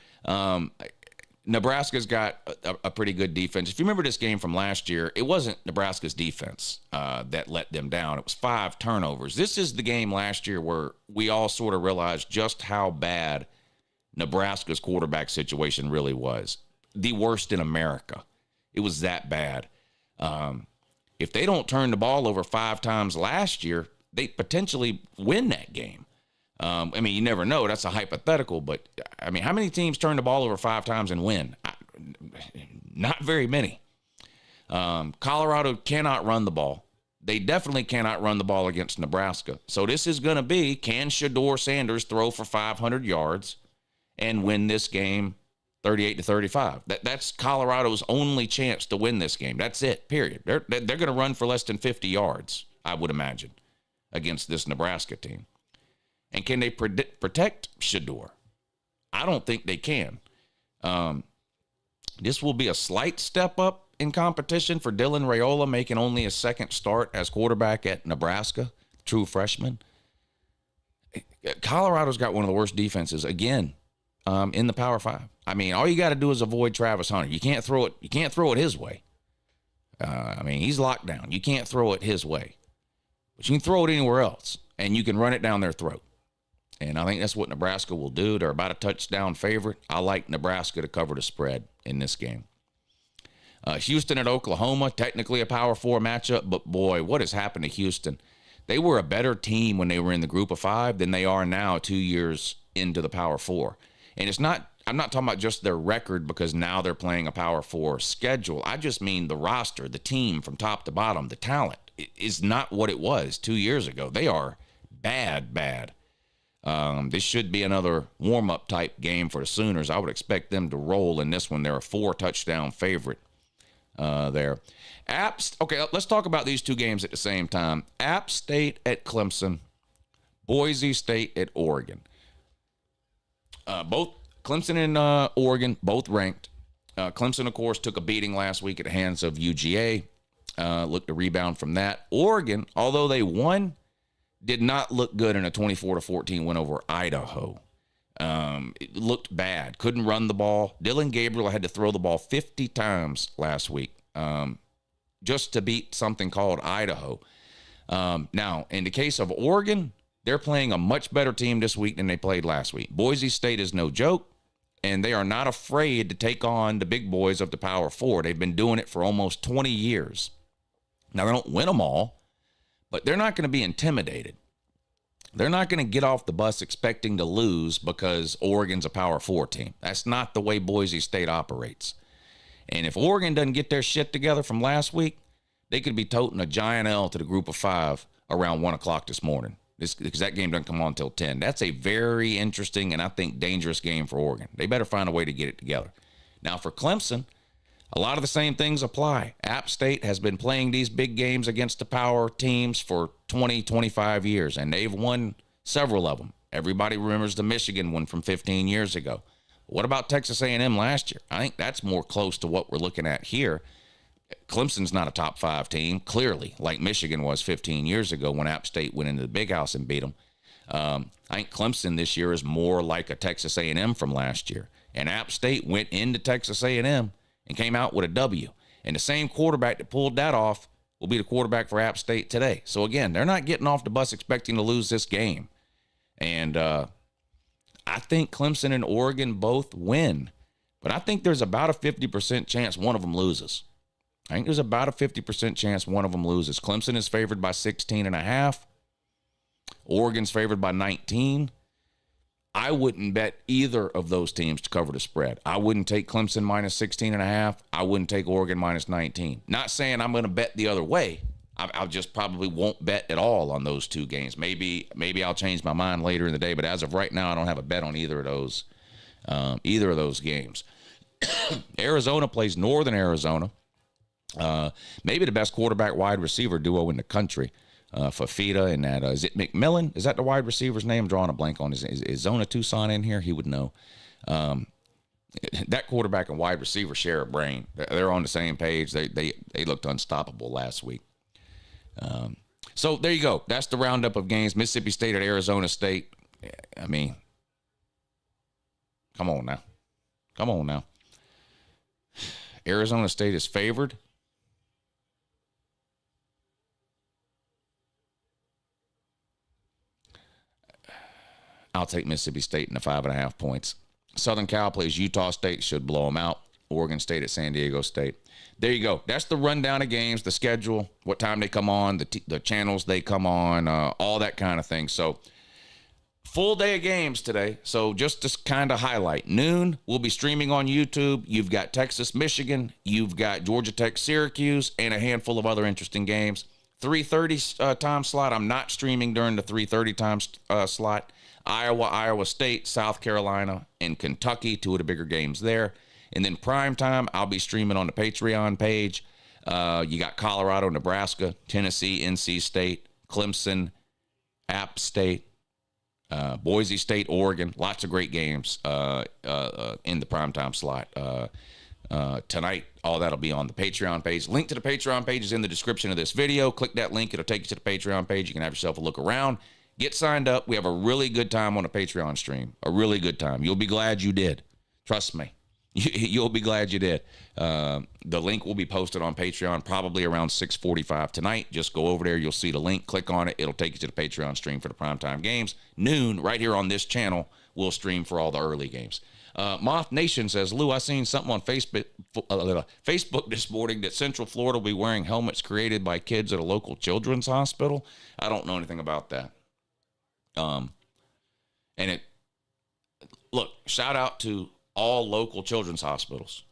Nebraska's got a pretty good defense. If you remember this game from last year, it wasn't Nebraska's defense that let them down. It was 5 turnovers. This is the game last year where we all sort of realized just how bad Nebraska's quarterback situation really was. The worst in America. It was that bad. If they don't turn the ball over 5 times last year, they potentially win that game. You never know. That's a hypothetical, but how many teams turn the ball over 5 times and win? Not very many. Colorado cannot run the ball. They definitely cannot run the ball against Nebraska. So this is going to be, can Shedeur Sanders throw for 500 yards and win this game 38-35? That's Colorado's only chance to win this game. That's it, period. They're going to run for less than 50 yards, I would imagine, against this Nebraska team. And can they protect Shedeur? I don't think they can. This will be a slight step up in competition for Dylan Raiola, making only his second start as quarterback at Nebraska, true freshman. Colorado's got one of the worst defenses, again, in the Power 5. I mean, all you got to do is avoid Travis Hunter. You can't throw it. You can't throw it his way. I mean, he's locked down. You can't throw it his way, but you can throw it anywhere else, and you can run it down their throat. And I think that's what Nebraska will do. They're about a touchdown favorite. I like Nebraska to cover the spread in this game. Houston at Oklahoma, technically a Power 4 matchup, but boy, what has happened to Houston? They were a better team when they were in the Group of 5 than they are now 2 years into the Power 4. And it's not, I'm not talking about just their record because now they're playing a Power 4 schedule. I just mean the roster, the team from top to bottom, the talent is not what it was 2 years ago. They are bad. This should be another warm-up type game for the Sooners. I would expect them to roll in this one. They're a 4-touchdown favorite there. Okay, let's talk about these two games at the same time. App State at Clemson, Boise State at Oregon. Both Clemson and Oregon, both ranked. Clemson, of course, took a beating last week at the hands of UGA. Looked to rebound from that. Oregon, although they won, did not look good in a 24-14 win over Idaho. It looked bad. Couldn't run the ball. Dylan Gabriel had to throw the ball 50 times last week just to beat something called Idaho. Now, in the case of Oregon, they're playing a much better team this week than they played last week. Boise State is no joke, and they are not afraid to take on the big boys of the Power 4. They've been doing it for almost 20 years. Now, they don't win them all, but they're not going to be intimidated. They're not going to get off the bus expecting to lose because Oregon's a Power 4 team. That's not the way Boise State operates. And if Oregon doesn't get their shit together from last week, they could be toting a giant L to the Group of 5 around 1 o'clock this morning because that game doesn't come on until 10. That's a very interesting and I think dangerous game for Oregon. They better find a way to get it together. Now, for Clemson, a lot of the same things apply. App State has been playing these big games against the power teams for 20, 25 years, and they've won several of them. Everybody remembers the Michigan one from 15 years ago. What about Texas A&M last year? I think that's more close to what we're looking at here. Clemson's not a top 5 team, clearly, like Michigan was 15 years ago when App State went into the Big House and beat them. I think Clemson this year is more like a Texas A&M from last year. And App State went into Texas A&M and came out with a W. And the same quarterback that pulled that off will be the quarterback for App State today. So, again, they're not getting off the bus expecting to lose this game. And I think Clemson and Oregon both win. But I think there's about a 50% chance one of them loses. I think there's about a 50% chance one of them loses. Clemson is favored by 16.5. Oregon's favored by 19. I wouldn't bet either of those teams to cover the spread. I wouldn't take Clemson minus 16.5. I wouldn't take Oregon minus 19. Not saying I'm going to bet the other way. I just probably won't bet at all on those two games. Maybe I'll change my mind later in the day, but as of right now, I don't have a bet on either of those games. Arizona plays Northern Arizona. Maybe the best quarterback wide receiver duo in the country. Fafita and that, is it McMillan? Is that the wide receiver's name? I'm drawing a blank on. Is Zona Tucson in here? He would know. That quarterback and wide receiver share a brain. They're on the same page. They looked unstoppable last week. So there you go. That's the roundup of games. Mississippi State at Arizona State. I mean, come on now. Arizona State is favored. I'll take Mississippi State in the 5.5 points. Southern Cal plays Utah State, should blow them out. Oregon State at San Diego State. There you go. That's the rundown of games, the schedule, what time they come on, the channels they come on, all that kind of thing. So full day of games today. So just to kind of highlight, noon, we'll be streaming on YouTube. You've got Texas, Michigan. You've got Georgia Tech, Syracuse, and a handful of other interesting games. 3:30 time slot. I'm not streaming during the 3:30 time slot. Iowa State, South Carolina, and Kentucky, two of the bigger games there. And then prime time, I'll be streaming on the Patreon page. You got Colorado, Nebraska, Tennessee, NC State, Clemson, App State, Boise State, Oregon. Lots of great games in the primetime slot tonight. All that'll be on the Patreon page. Link to the Patreon page is in the description of this video. Click that link. It'll take you to the Patreon page. You can have yourself a look around. Get signed up. We have a really good time on a Patreon stream. A really good time. You'll be glad you did. Trust me. You'll be glad you did. The link will be posted on Patreon probably around 6:45 tonight. Just go over there. You'll see the link. Click on it. It'll take you to the Patreon stream for the primetime games. Noon, right here on this channel, we'll stream for all the early games. Moth Nation says, Lou, I seen something on Facebook this morning that Central Florida will be wearing helmets created by kids at a local children's hospital. I don't know anything about that. Look, shout out to all local children's hospitals.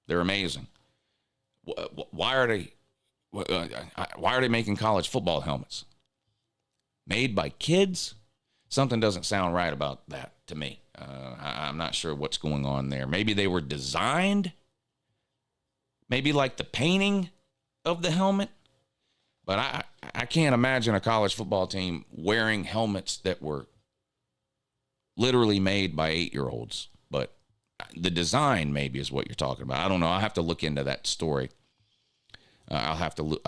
They're amazing. Why are they making college football helmets? Made by kids? Something doesn't sound right about that to me. I'm not sure what's going on there. Maybe they were designed, maybe like the painting of the helmet. But I can't imagine a college football team wearing helmets that were literally made by 8-year-olds. But the design maybe is what you're talking about. I don't know. I'll have to look into that story. I'll have to look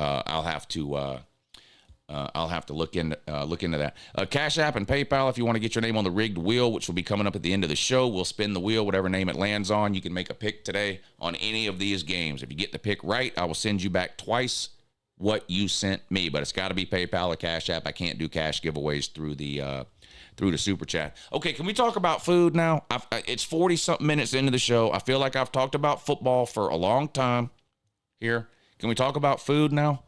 into that. Cash App and PayPal, if you want to get your name on the rigged wheel, which will be coming up at the end of the show. We'll spin the wheel, whatever name it lands on. You can make a pick today on any of these games. If you get the pick right, I will send you back twice what you sent me, but it's got to be PayPal or Cash App. I can't do cash giveaways through the super chat. Okay, can we talk about food now? It's 40-something minutes into the show. I feel like I've talked about football for a long time here. Can we talk about food now?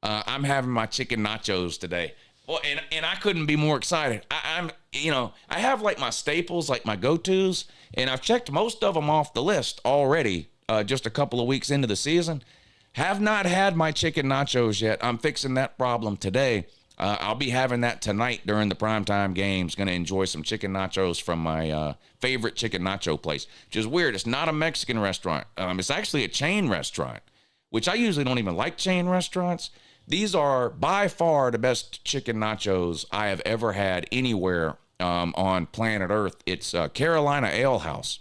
I'm having my chicken nachos today. Well, and I couldn't be more excited. I have like my staples, like my go-tos, and I've checked most of them off the list already, just a couple of weeks into the season. Have not had my chicken nachos yet. I'm fixing that problem today. I'll be having that tonight during the primetime games. Going to enjoy some chicken nachos from my favorite chicken nacho place, which is weird. It's not a Mexican restaurant. It's actually a chain restaurant, which I usually don't even like chain restaurants. These are by far the best chicken nachos I have ever had anywhere on planet Earth. It's Carolina Ale House.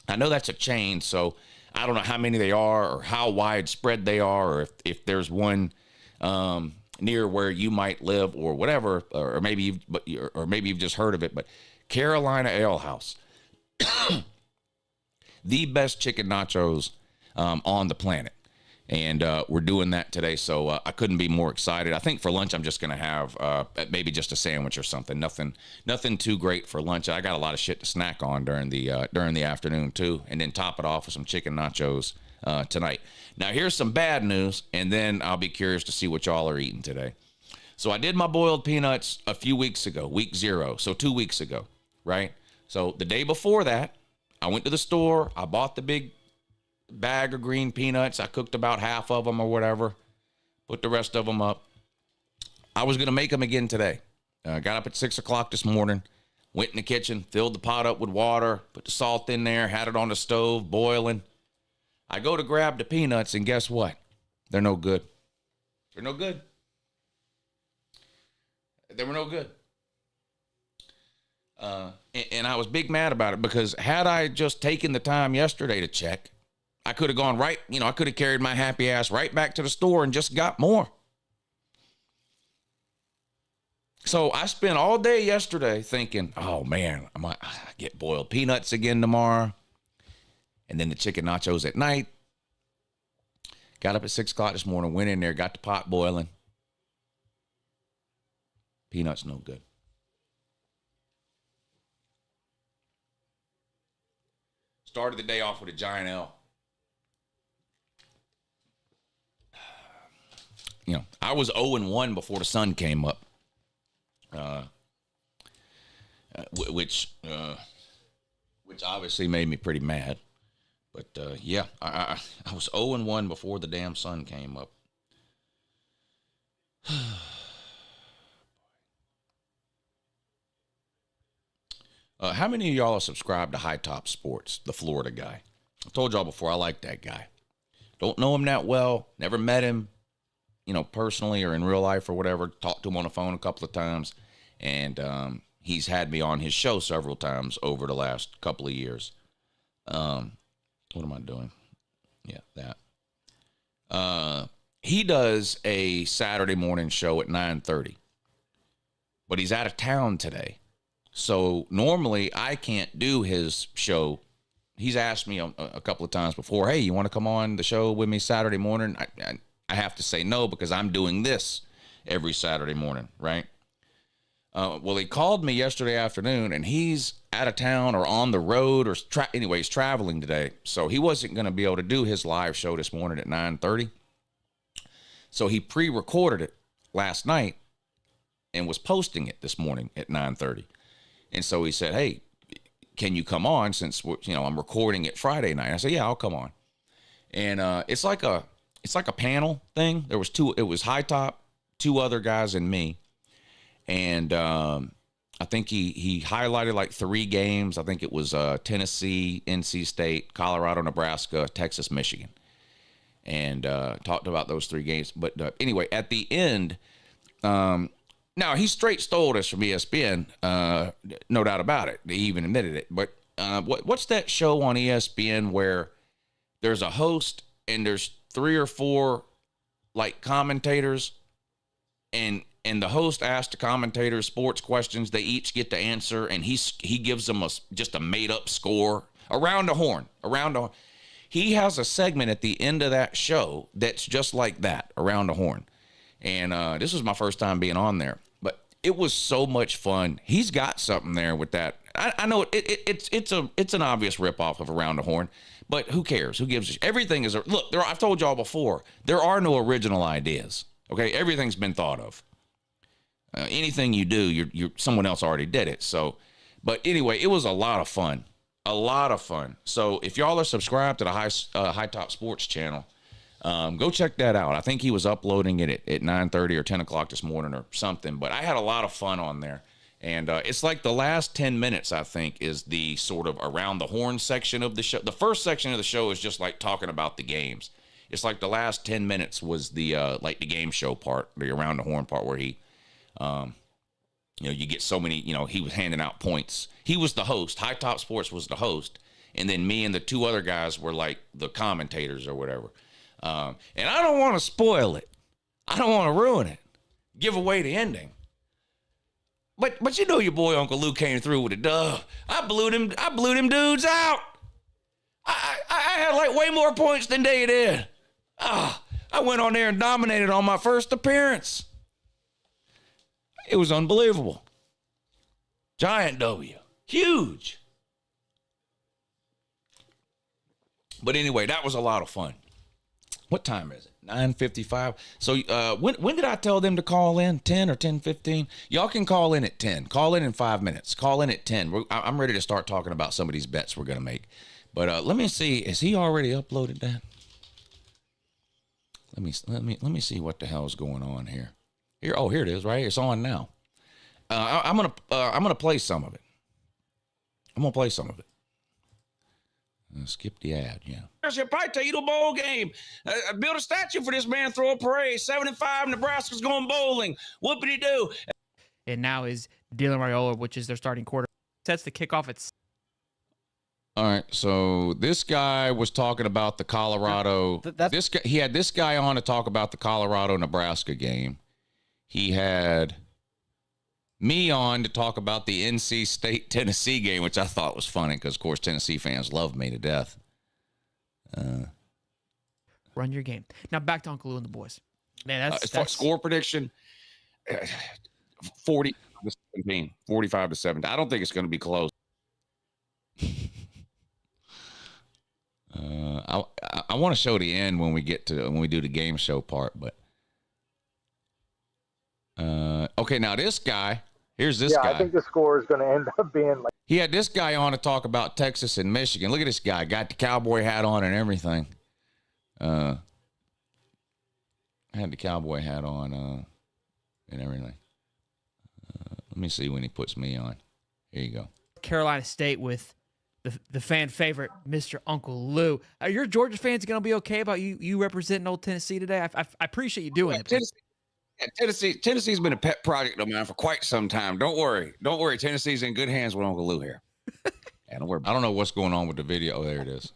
I know that's a chain, so I don't know how many they are or how widespread they are, or if there's one near where you might live or whatever, or maybe you've just heard of it. But Carolina Ale House, the best chicken nachos on the planet. And we're doing that today, so I couldn't be more excited. I think for lunch I'm just going to have maybe just a sandwich or something. Nothing too great for lunch. I got a lot of shit to snack on during the afternoon too, and then top it off with some chicken nachos tonight. Now here's some bad news, and then I'll be curious to see what y'all are eating today. So I did my boiled peanuts a few weeks ago, week 0, so 2 weeks ago, right? So the day before that, I went to the store. I bought the big bag of green peanuts. I cooked about half of them or whatever, put the rest of them up. I was going to make them again today. Got up at 6 o'clock this morning, went in the kitchen, filled the pot up with water, put the salt in there, had it on the stove boiling. I go to grab the peanuts, and guess what? They're no good. They're no good. They were no good. And I was big mad about it, because had I just taken the time yesterday to check, I could have gone right, I could have carried my happy ass right back to the store and just got more. So I spent all day yesterday thinking, oh man, I might get boiled peanuts again tomorrow. And then the chicken nachos at night. Got up at 6 o'clock this morning, went in there, got the pot boiling. Peanuts no good. Started the day off with a giant L. I was 0-1 before the sun came up, which obviously made me pretty mad. But yeah, I was 0-1 before the damn sun came up. How many of y'all are subscribed to High Top Sports, the Florida guy? I told y'all before, I like that guy. Don't know him that well, never met him, personally or in real life or whatever. Talked to him on the phone a couple of times, and he's had me on his show several times over the last couple of years. What am I doing? Yeah, that. He does a Saturday morning show at 9:30. but he's out of town today. So normally I can't do his show. He's asked me a couple of times before, hey, you want to come on the show with me Saturday morning? I have to say no because I'm doing this every Saturday morning, right? Well, he called me yesterday afternoon, and he's out of town or on the road or he's traveling today. So he wasn't going to be able to do his live show this morning at 9:30. So he pre-recorded it last night and was posting it this morning at 9:30. And so he said, hey, can you come on since I'm recording it Friday night? I said, yeah, I'll come on. And it's like a panel thing. It was High Top, two other guys, and me. And I think he highlighted like 3 games. I think it was Tennessee, NC State, Colorado, Nebraska, Texas, Michigan. And talked about those 3 games. But anyway, at the end, now he straight stole this from ESPN, no doubt about it. They even admitted it. But what's that show on ESPN where there's a host and there's 3 or 4 like commentators, and the host asks the commentators sports questions. They each get to answer, and he gives them just a made up score around the horn. He has a segment at the end of that show that's just like that, around the horn. And this was my first time being on there, but it was so much fun. He's got something there with that. I know it's an obvious ripoff of Around the Horn, but who cares? Who gives a everything is look. I've told y'all before, there are no original ideas. Okay, everything's been thought of. Anything you do, you're someone else already did it. So, but anyway, it was a lot of fun. A lot of fun. So if y'all are subscribed to the High Top Sports channel, go check that out. I think he was uploading it at 9:30 or 10 o'clock this morning or something. But I had a lot of fun on there. And it's like the last 10 minutes, I think, is the sort of Around the Horn section of the show. The first section of the show is just like talking about the games. It's like the last 10 minutes was the like the game show part, the Around the Horn part, where he, you get so many, he was handing out points. He was the host. High Top Sports was the host. And then me and the 2 other guys were like the commentators or whatever. And I don't want to spoil it. I don't want to ruin it. Give away the ending. But your boy Uncle Lou came through with a dub. I blew them dudes out. I had like way more points than they did. I went on there and dominated on my first appearance. It was unbelievable. Giant W. Huge. But anyway, that was a lot of fun. What time is it? 9:55. So when did I tell them to call in? 10 or 10:15? Y'all can call in at 10. Call in 5 minutes. Call in at 10. I'm ready to start talking about some of these bets we're going to make. But let me see. Has he already uploaded that? Let me see what the hell is going on here. Here it is, right? It's on now. I'm gonna play some of it. Skip the ad, yeah. Potato Bowl game. Build a statue for this man. Throw a parade. 7-5. Nebraska's going bowling. Whoopity do. And now is Dylan Raiola, which is their starting quarterback. Sets the kickoff at. All right, so this guy was talking about the Colorado. He had this guy on to talk about the Colorado-Nebraska game. He had me on to talk about the NC State-Tennessee game, which I thought was funny because, of course, Tennessee fans love me to death. Run your game. Now back to Uncle Lou and the boys. Man, that's score prediction, 40-17, 45-17. I don't think it's going to be close. I want to show the end when we do the game show part, but okay, now this guy, here's this guy. I think the score is going to end up being like. He had this guy on to talk about Texas and Michigan. Look at this guy, got the cowboy hat on and everything. I had the cowboy hat on and everything. Let me see when he puts me on. Here you go. Carolina State with the fan favorite, Mr. Uncle Lou. Are your Georgia fans going to be okay about you representing Old Tennessee today? I appreciate you doing it. Tennessee's been a pet project of mine for quite some time. Don't worry. Tennessee's in good hands with Uncle Lou here. And I don't know what's going on with the video. Oh, there it is.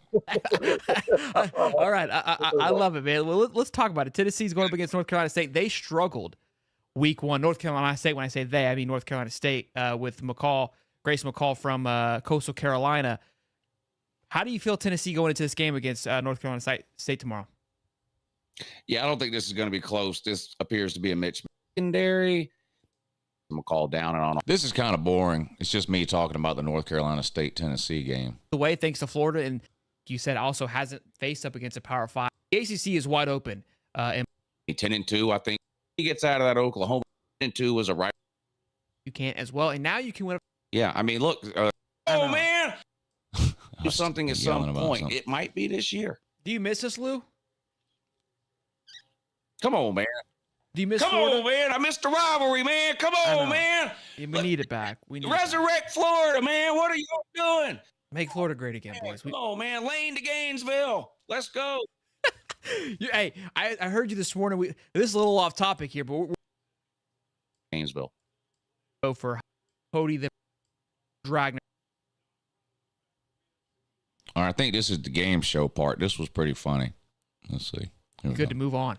All right. I love it, man. Well, let's talk about it. Tennessee's going up against North Carolina State. They struggled week one. North Carolina State, when I say they, I mean North Carolina State with Grace McCall from Coastal Carolina. How do you feel Tennessee going into this game against North Carolina State tomorrow? Yeah, I don't think this is going to be close. This appears to be a Mitch secondary. McCall down and on. This is kind of boring. It's just me talking about the North Carolina State-Tennessee game. The way, thanks to Florida, and you said also hasn't faced up against a Power 5. The ACC is wide open. And 10-2, I think he gets out of that Oklahoma. 10-2 was a right. You can't as well, and now you can win. Yeah, I mean, look. Oh man, do something at some point. Something. It might be this year. Do you miss us, Lou? Come on, man. Do you miss Come Florida? on, man. I missed the rivalry, man. Come on, man. Yeah, we need it back. We need resurrect Florida, man. What are you doing? Make Florida great again, boys. Come on, man. Lane to Gainesville. Let's go. Hey, I heard you this morning. This is a little off topic here, but we're Gainesville. Go for Cody the Dragner. All right, I think this is the game show part. This was pretty funny. Let's see. Good to move on.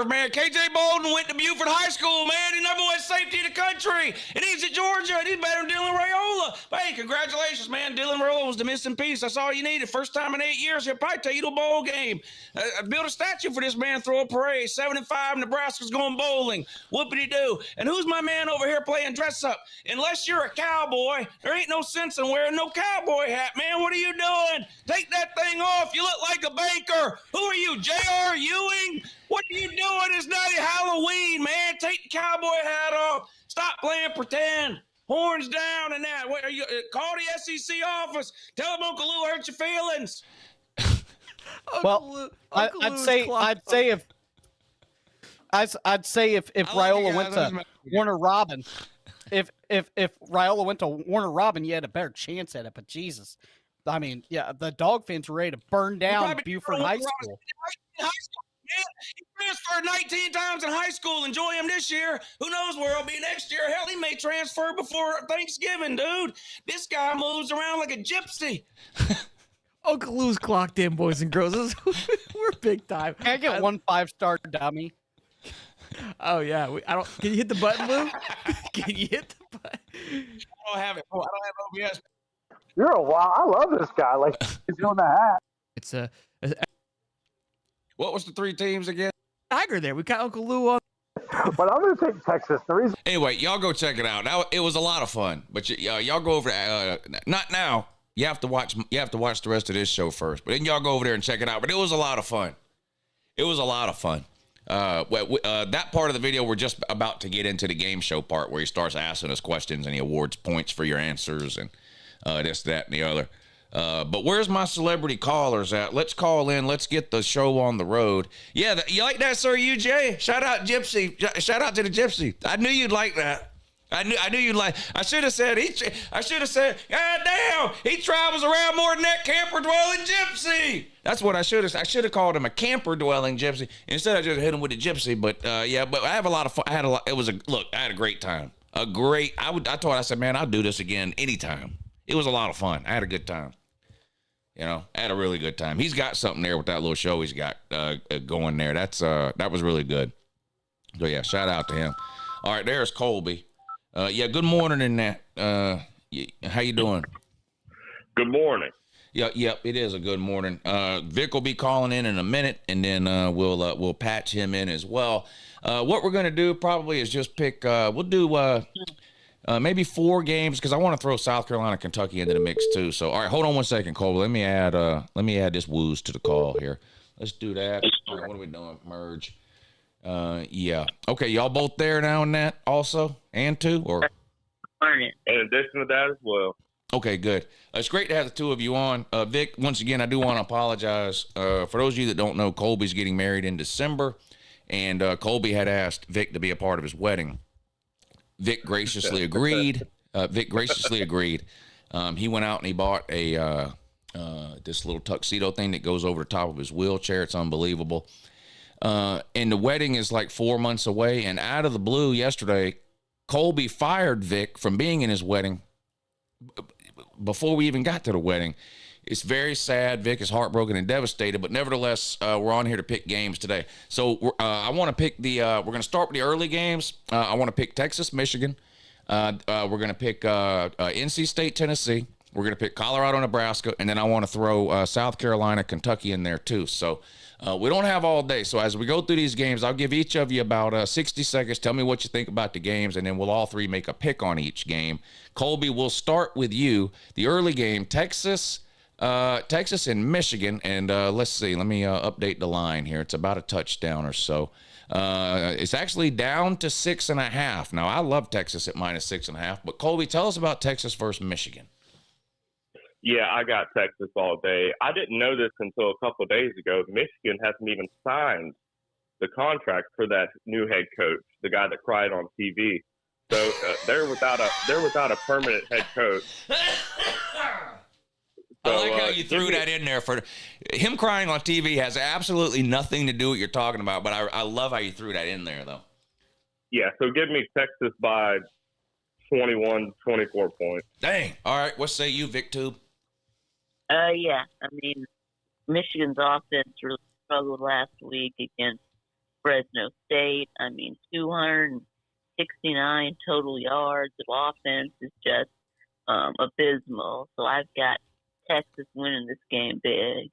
Man, KJ Bolden went to Buford High School, man. He's number one safety in the country. And he's at Georgia, and he's better than Dylan Raiola. But hey, congratulations, man. Dylan Raiola was the missing piece. That's all you needed. First time in 8 years, he'll probably take you to a bowl game. Build a statue for this man, throw a parade. 7-5, Nebraska's going bowling. Whoopity-doo. And who's my man over here playing dress-up? Unless you're a cowboy, there ain't no sense in wearing no cowboy hat, man. What are you doing? Take that thing off. You look like a baker. Who are you, J.R. Ewing? What are you doing? It's not Halloween, man. Take the cowboy hat off. Stop playing pretend. Horns down and that. What are you? Call the SEC office. Tell them Uncle Lou hurt your feelings. Well, I'd say if Raiola went to Warner Robin, if Raiola went to Warner Robin, you had a better chance at it. But Jesus, I mean, yeah, the dog fans were ready to burn down Buford High School. He transferred 19 times in high school. Enjoy him this year. Who knows where he'll be next year? Hell, he may transfer before Thanksgiving, dude. This guy moves around like a gypsy. Uncle Lou's clocked in, boys and girls. We're big time. Can I get 1 5-star dummy? Oh yeah, can you hit the button, Lou? Can you hit the button? I don't have it. I don't have OBS. You're a wild. I love this guy. Like he's doing the hat. It's a What was the 3 teams again? Tiger there. We got Uncle Lou on. But I'm going to take Texas. The reason. Anyway, y'all go check it out. Now it was a lot of fun, but y'all go over. Not now. You have to watch. You have to watch the rest of this show first. But then y'all go over there and check it out. But it was a lot of fun. It was a lot of fun. That part of the video, we're just about to get into the game show part where he starts asking us questions and he awards points for your answers and this, that, and the other. But where's my celebrity callers at? Let's call in. Let's get the show on the road. Yeah, you like that, Sir UJ? Shout out Gypsy. Shout out to the Gypsy. I knew you'd like that. I knew you'd like. I should have said. God damn, he travels around more than that camper dwelling gypsy. That's what I should have. I should have called him a camper dwelling gypsy instead. I just hit him with a gypsy. But yeah, but I have a lot of fun. I had a lot. It was a look. I had a great time. I said, man, I'll do this again anytime. It was a lot of fun. I had a good time. You know, I had a really good time. He's got something there with that little show he's got going there. That was really good. So yeah, shout out to him. All right, there's Colby. Yeah, good morning in that. How you doing? Good morning. Yep, it is a good morning. Vic will be calling in a minute, and then we'll patch him in as well. What we're gonna do probably is just pick. We'll do maybe 4 games because I want to throw South Carolina, Kentucky into the mix too. So all right, hold on one second, Colby. Let me add this woos to the call here. Let's do that. All right, what are we doing? Merge. Yeah. Okay, y'all both there now in that also and 2 or. In addition to that as well. Okay, good. It's great to have the 2 of you on. Vic, once again, I do want to apologize. For those of you that don't know, Colby's getting married in December, and Colby had asked Vic to be a part of his wedding. Vic graciously agreed. He went out and he bought this little tuxedo thing that goes over the top of his wheelchair. It's unbelievable. And the wedding is like 4 months away, and out of the blue yesterday, Colby fired Vic from being in his wedding before we even got to the wedding. It's very sad. Vic is heartbroken and devastated, but nevertheless, we're on here to pick games today. So I want to pick we're going to start with the early games. I want to pick Texas, Michigan. We're going to pick NC State, Tennessee. We're going to pick Colorado, Nebraska, and then I want to throw South Carolina, Kentucky in there too. So we don't have all day. So as we go through these games, I'll give each of you about 60 seconds. Tell me what you think about the games, and then we'll all three make a pick on each game. Colby, we'll start with you. The early game, Texas and Michigan, and let's see. Let me update the line here. It's about a touchdown or so. It's actually down to 6.5. Now, I love Texas at -6.5, but Colby, tell us about Texas versus Michigan. Yeah, I got Texas all day. I didn't know this until a couple of days ago. Michigan hasn't even signed the contract for that new head coach, the guy that cried on TV. So they're without a permanent head coach. I like how you threw that in there. For him crying on TV has absolutely nothing to do with what you're talking about, but I love how you threw that in there, though. Yeah, so give me Texas by 21, 24 points. Dang. All right, what say you, VicTube? Yeah, I mean, Michigan's offense really struggled last week against Fresno State. I mean, 269 total yards of offense is just abysmal. So I've got Texas winning this game big.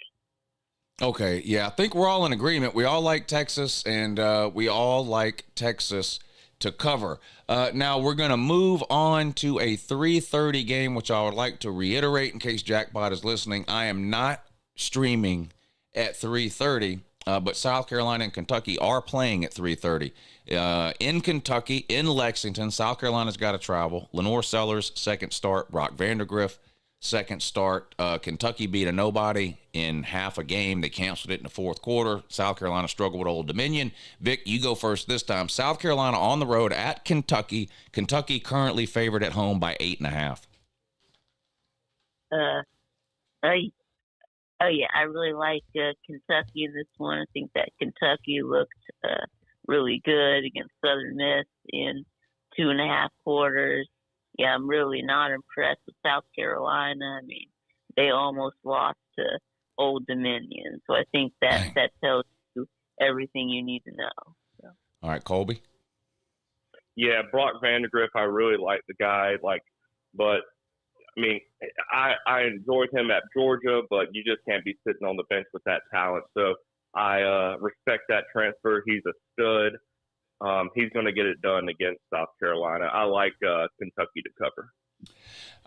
Okay, yeah, I think we're all in agreement. We all like Texas, and we all like Texas to cover. Now we're going to move on to a 3:30 game, which I would like to reiterate in case Jackpot is listening. I am not streaming at 3:30, but South Carolina and Kentucky are playing at 3:30. In Kentucky, in Lexington, South Carolina's got to travel. Lenore Sellers, second start. Brock Vandergriff, second start. Kentucky beat a nobody in half a game. They canceled it in the fourth quarter. South Carolina struggled with Old Dominion. Vic, you go first this time. South Carolina on the road at Kentucky. Kentucky currently favored at home by 8.5. Oh yeah, I really like Kentucky in this one. I think that Kentucky looked really good against Southern Miss in 2.5 quarters. Yeah, I'm really not impressed with South Carolina. I mean, they almost lost to Old Dominion. So I think that tells you everything you need to know. So. All right, Colby? Yeah, Brock Vandegrift, I really like the guy. But, I mean, I enjoyed him at Georgia, but you just can't be sitting on the bench with that talent. So I respect that transfer. He's a stud. He's going to get it done against South Carolina. I like Kentucky to cover.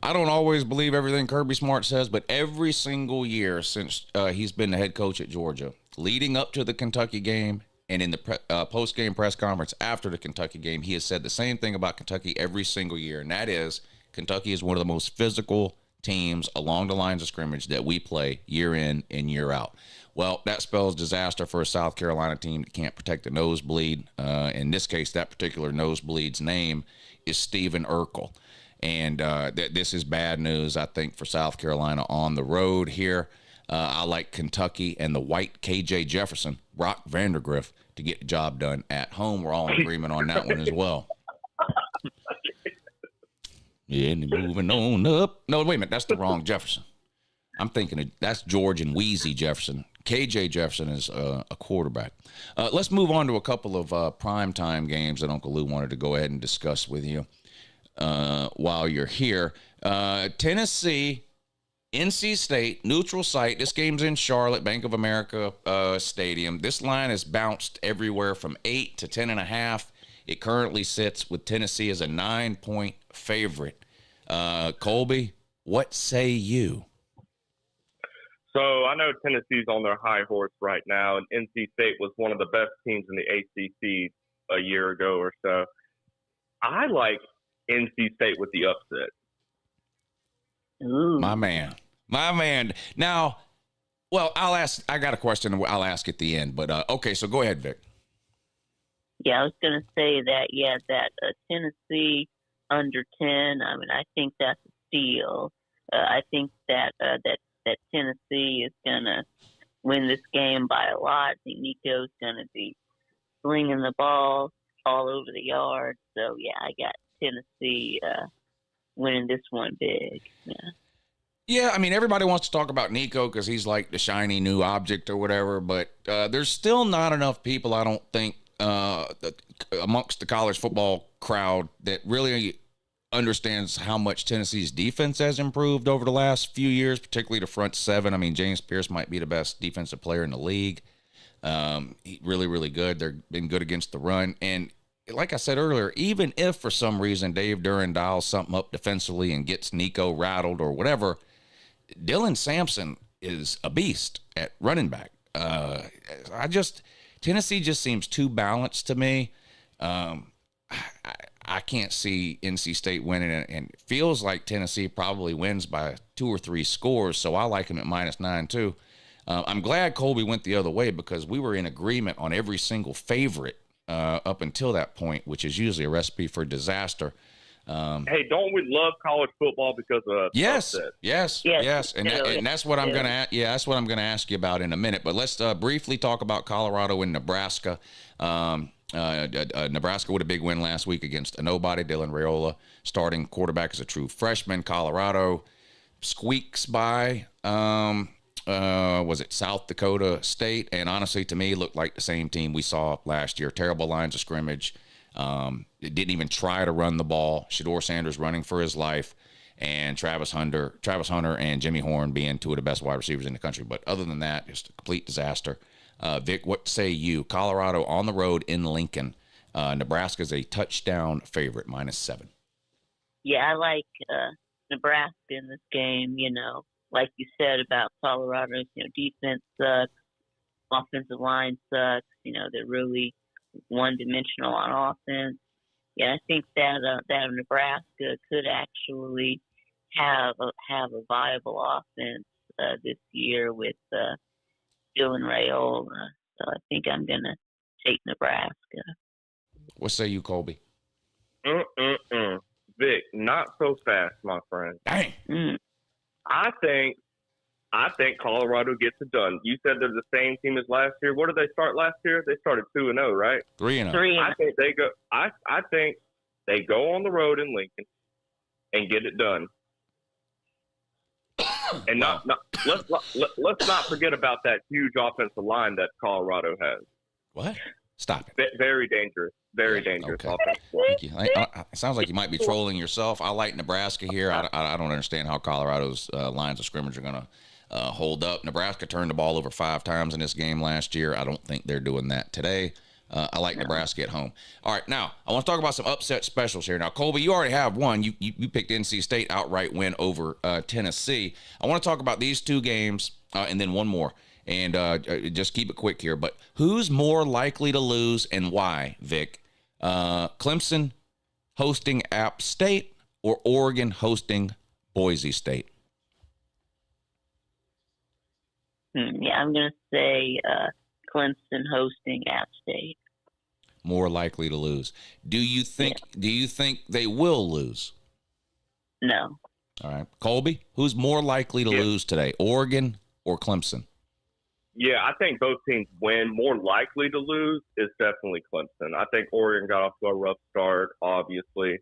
I don't always believe everything Kirby Smart says, but every single year since he's been the head coach at Georgia, leading up to the Kentucky game and in the post-game press conference after the Kentucky game, he has said the same thing about Kentucky every single year, and that is Kentucky is one of the most physical teams along the lines of scrimmage that we play year in and year out. Well, that spells disaster for a South Carolina team that can't protect the nosebleed. In this case, that particular nosebleed's name is Stephen Urkel. And this is bad news, I think, for South Carolina on the road here. I like Kentucky and the white KJ Jefferson, Brock Vandergriff, to get the job done at home. We're all in agreement on that one as well. Yeah, and moving on up. No, wait a minute. That's the wrong Jefferson. I'm thinking that's George and Wheezy Jefferson. KJ Jefferson is a quarterback. Let's move on to a couple of primetime games that Uncle Lou wanted to go ahead and discuss with you while you're here. Tennessee, NC State, neutral site. This game's in Charlotte, Bank of America Stadium. This line has bounced everywhere from 8 to 10.5. It currently sits with Tennessee as a 9-point favorite. Colby, what say you? So I know Tennessee's on their high horse right now, and NC State was one of the best teams in the ACC a year ago or so. I like NC State with the upset. Ooh. My man. Now, well, I got a question I'll ask at the end, but okay, so go ahead, Vic. Yeah, I was going to say that Tennessee under 10, I mean, I think that's a steal. I think that Tennessee is going to win this game by a lot. I think Nico's going to be slinging the ball all over the yard. So, yeah, I got Tennessee winning this one big. Yeah. Yeah, I mean, everybody wants to talk about Nico because he's like the shiny new object or whatever, but there's still not enough people, I don't think, amongst the college football crowd that really understands how much Tennessee's defense has improved over the last few years, particularly the front seven. I mean, James Pierce might be the best defensive player in the league. Really, really good. They've been good against the run. And like I said earlier, even if for some reason Dave Duran dials something up defensively and gets Nico rattled or whatever, Dylan Sampson is a beast at running back. Tennessee just seems too balanced to me. I can't see NC State winning, and it feels like Tennessee probably wins by 2 or 3 scores, so I like him at -9 too. I'm glad Colby went the other way because we were in agreement on every single favorite up until that point, which is usually a recipe for disaster. Hey, don't we love college football because of yes, upset? yes, and that's what I'm gonna that's what I'm gonna ask you about in a minute. But let's briefly talk about Colorado and Nebraska. Nebraska with a big win last week against a nobody. Dylan Raiola, starting quarterback, is a true freshman. Colorado squeaks by. Was it South Dakota State? And honestly, to me, looked like the same team we saw last year. Terrible lines of scrimmage. It didn't even try to run the ball. Shedeur Sanders running for his life, and Travis Hunter and Jimmy Horn being two of the best wide receivers in the country. But other than that, just a complete disaster. Vic, what say you? Colorado on the road in Lincoln. Nebraska's a touchdown favorite, -7. Yeah, I like Nebraska in this game. Like you said about Colorado's, defense sucks, offensive line sucks. They're really one-dimensional on offense. Yeah, I think that Nebraska could actually have a viable offense this year with Dylan Raiola. So I think I'm gonna take Nebraska. What say you, Colby? Vic, not so fast, my friend. Dang. I think Colorado gets it done. You said they're the same team as last year. What did they start last year? They started 2-0, right? 3-0. I think they go. I think they go on the road in Lincoln and get it done. And let's not forget about that huge offensive line that Colorado has. What? Stop it. Very dangerous. Very dangerous okay. offensive line. Thank you. It sounds like you might be trolling yourself. I like Nebraska here. I don't understand how Colorado's lines of scrimmage are going to hold up. Nebraska turned the ball over 5 times in this game last year. I don't think they're doing that today. I like Nebraska at home. All right, now I want to talk about some upset specials here. Now, Colby, you already have one. You picked NC State outright win over Tennessee. I want to talk about these 2 games and then one more. And just keep it quick here. But who's more likely to lose and why, Vic? Clemson hosting App State or Oregon hosting Boise State? Yeah, I'm going to say Clemson hosting App State. More likely to lose. Do you think they will lose? No. All right. Colby, who's more likely to lose today, Oregon or Clemson? Yeah, I think both teams win. More likely to lose is definitely Clemson. I think Oregon got off to a rough start, obviously.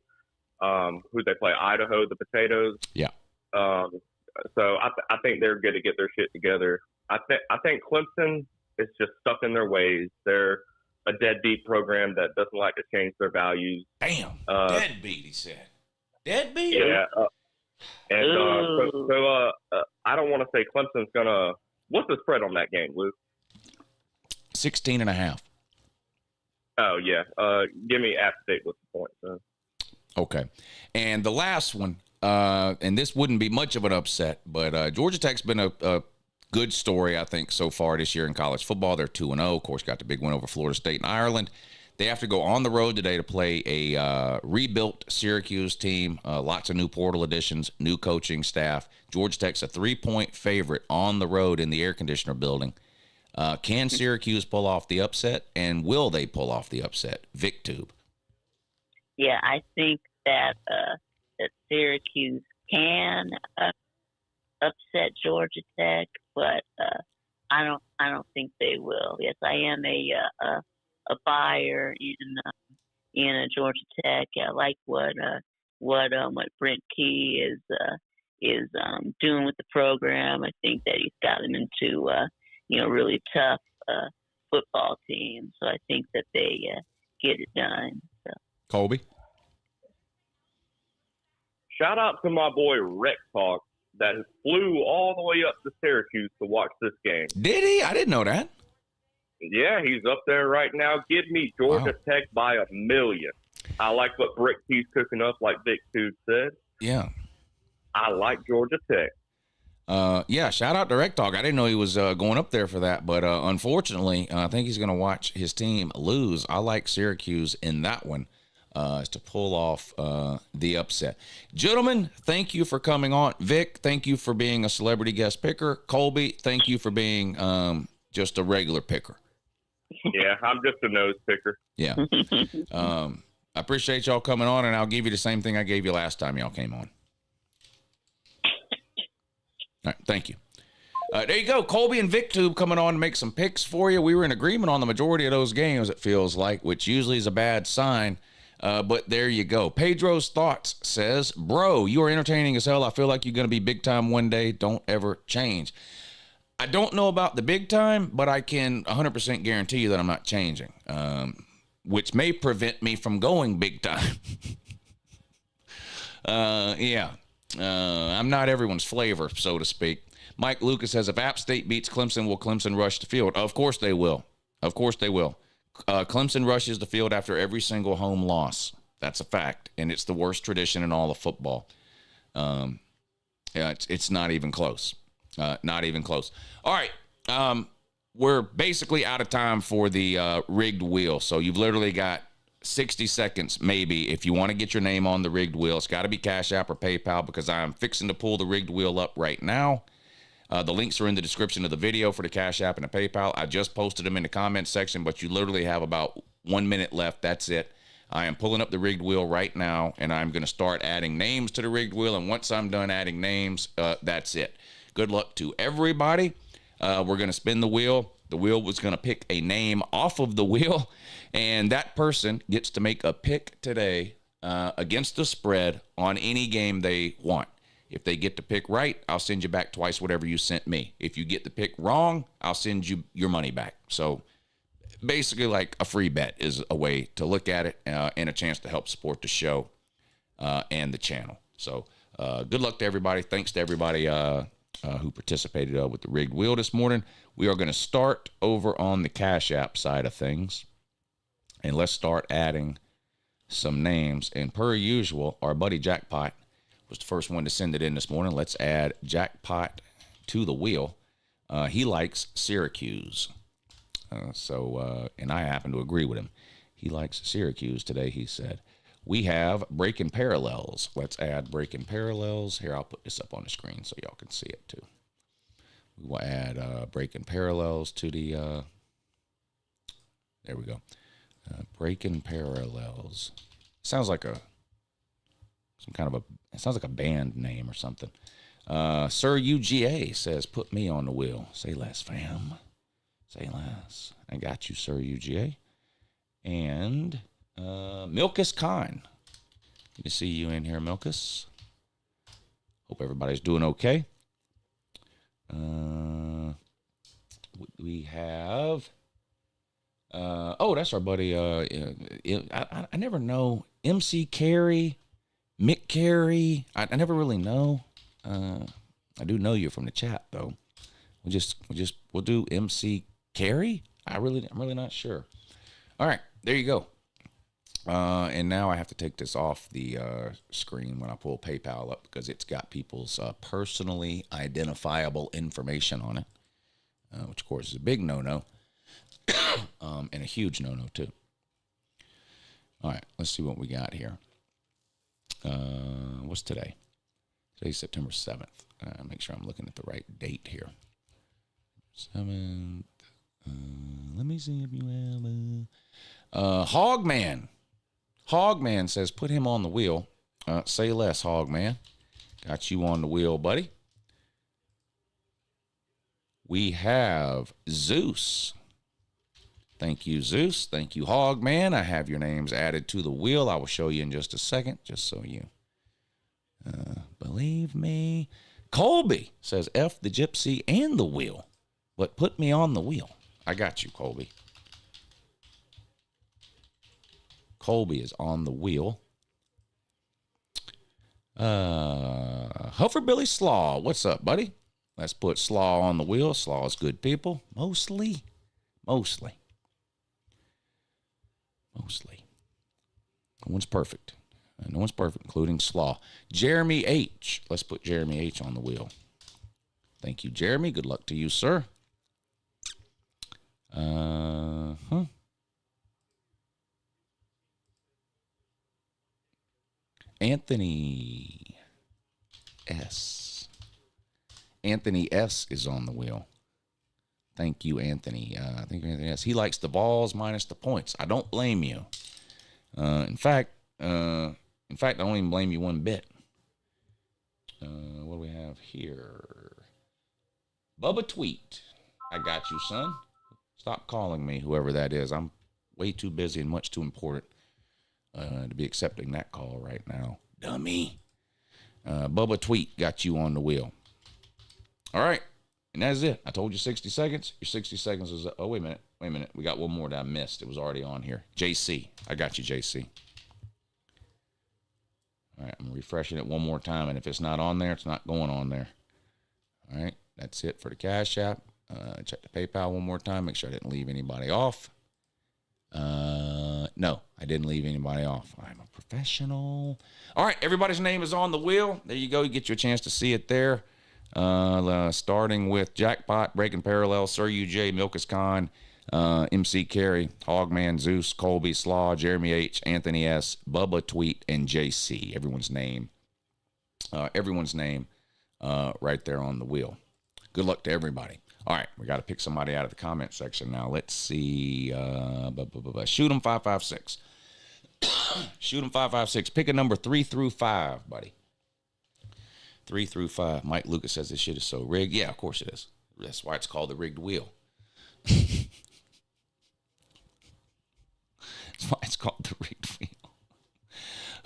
Who they play? Idaho, the Potatoes. Yeah. So I think they're going to get their shit together. I think Clemson is just stuck in their ways. They're a deadbeat program that doesn't like to change their values. Damn. Deadbeat, he said. Deadbeat? Yeah. So I don't want to say Clemson's going to – what's the spread on that game, Lou? 16.5. Oh, yeah. Give me App State with the point, son. Okay. And the last one, and this wouldn't be much of an upset, but Georgia Tech's been a good story, I think, so far this year in college football. They're 2-0. Of course, got the big win over Florida State and Ireland. They have to go on the road today to play a rebuilt Syracuse team. Lots of new portal additions, new coaching staff. Georgia Tech's a 3-point favorite on the road in the air conditioner building. Can Syracuse pull off the upset, and will they pull off the upset? VicTube. Yeah, I think that Syracuse can upset Georgia Tech, but I don't think they will. Yes, I am a buyer in Georgia Tech. I like what Brent Key is doing with the program. I think that he's got him into really tough football team. So I think that they get it done. So. Colby? Shout out to my boy Rick Talk that flew all the way up to Syracuse to watch this game. Did he? I didn't know that. Yeah, he's up there right now. Give me Georgia Tech by 1,000,000. I like what Brick T's cooking up, like Vic Tube said. Yeah. I like Georgia Tech. Yeah, shout out to Rick Talk. I didn't know he was going up there for that, but unfortunately, I think he's going to watch his team lose. I like Syracuse in that one. Is to pull off the upset. Gentlemen, thank you for coming on. Vic, thank you for being a celebrity guest picker. Colby, thank you for being just a regular picker. Yeah, I'm just a nose picker. Yeah. I appreciate y'all coming on, and I'll give you the same thing I gave you last time y'all came on. All right, thank you. There you go. Colby and VicTube coming on to make some picks for you. We were in agreement on the majority of those games, it feels like, which usually is a bad sign. But there you go. Pedro's Thoughts says, bro, you are entertaining as hell. I feel like you're going to be big time one day. Don't ever change. I don't know about the big time, but I can 100% guarantee you that I'm not changing, which may prevent me from going big time. I'm not everyone's flavor, so to speak. Mike Lucas says, if App State beats Clemson, will Clemson rush the field? Of course they will. Of course they will. Clemson rushes the field after every single home loss. That's a fact, and it's the worst tradition in all of football. It's not even close. Not even close. All right, we're basically out of time for the rigged wheel, so you've literally got 60 seconds maybe if you want to get your name on the rigged wheel. It's got to be Cash App or PayPal because I'm fixing to pull the rigged wheel up right now. The links are in the description of the video for the Cash App and the PayPal. I just posted them in the comments section, but you literally have about 1 minute left. That's it. I am pulling up the rigged wheel right now, and I'm going to start adding names to the rigged wheel. And once I'm done adding names, that's it. Good luck to everybody. We're going to spin the wheel. The wheel was going to pick a name off of the wheel, and that person gets to make a pick today against the spread on any game they want. If they get the pick right, I'll send you back twice whatever you sent me. If you get the pick wrong, I'll send you your money back. So basically like a free bet is a way to look at it and a chance to help support the show and the channel. So good luck to everybody. Thanks to everybody who participated with the rigged wheel this morning. We are going to start over on the Cash App side of things. And let's start adding some names. And per usual, our buddy Jackpot was the first one to send it in this morning. Let's add Jackpot to the wheel. He likes Syracuse. And I happen to agree with him. He likes Syracuse today, he said. We have Breaking Parallels. Let's add Breaking Parallels. Here, I'll put this up on the screen so y'all can see it too. We will add Breaking Parallels to the, there we go. Breaking Parallels. Sounds like it sounds like a band name or something. Sir UGA says, put me on the wheel. Say less, fam. Say less. I got you, Sir UGA. And Milkus Khan. Good to see you in here, Milkus. Hope everybody's doing okay. We have... that's our buddy. I never know. MC Carey, Mick Carey. I never really know. I do know you from the chat though. We'll do MC Carey. I'm really not sure. All right, there you go. And now I have to take this off the screen when I pull PayPal up because it's got people's personally identifiable information on it, which of course is a big no-no. And a huge no-no too. All right, let's see what we got here. What's today? Today's September 7th. Make sure I'm looking at the right date here. 7th. Let me see if you have Hogman. Hogman says, put him on the wheel. Say less, Hogman. Got you on the wheel, buddy. We have Zeus. Thank you, Zeus. Thank you, Hogman. I have your names added to the wheel. I will show you in just a second, just so you Believe me. Colby says F the gypsy and the wheel, but put me on the wheel. I got you, Colby. Colby is on the wheel. Hufferbilly Slaw, what's up, buddy? Let's put Slaw on the wheel. Slaw's good people. Mostly. No one's perfect. No one's perfect, including Slaw. Jeremy H. Let's put Jeremy H on the wheel. Thank you, Jeremy. Good luck to you, sir. Anthony S. Anthony S is on the wheel. Thank you, Anthony. I think Anthony S. He likes the balls minus the points. I don't blame you. In fact, I don't even blame you one bit. What do we have here? Bubba Tweet. I got you, son. Stop calling me, whoever that is. I'm way too busy and much too important to be accepting that call right now. Dummy. Bubba Tweet got you on the wheel. All right. And that's it. I told you 60 seconds. Your 60 seconds is up. Oh, wait a minute. We got one more that I missed. It was already on here. JC. I got you, JC. All right. I'm refreshing it one more time. And if it's not on there, it's not going on there. All right. That's it for the Cash App. Check the PayPal one more time. Make sure I didn't leave anybody off. No, I didn't leave anybody off. I'm a professional. All right. Everybody's name is on the wheel. There you go. You get you a chance to see it there. Starting with Jackpot, Breaking Parallel, Sir UJ, Milkus Khan, MC Carey, Hogman, Zeus, Colby, Slaw, Jeremy H, Anthony S, Bubba Tweet, and JC. Everyone's name right there on the wheel. Good luck to everybody. All right, we got to pick somebody out of the comment section now. Let's see. Shoot 'em 556. Shoot 'em 556. Pick a number 3 through 5, buddy. 3 through 5. Mike Lucas says this shit is so rigged. Yeah, of course it is. That's why it's called the rigged wheel. That's why it's called the rigged wheel.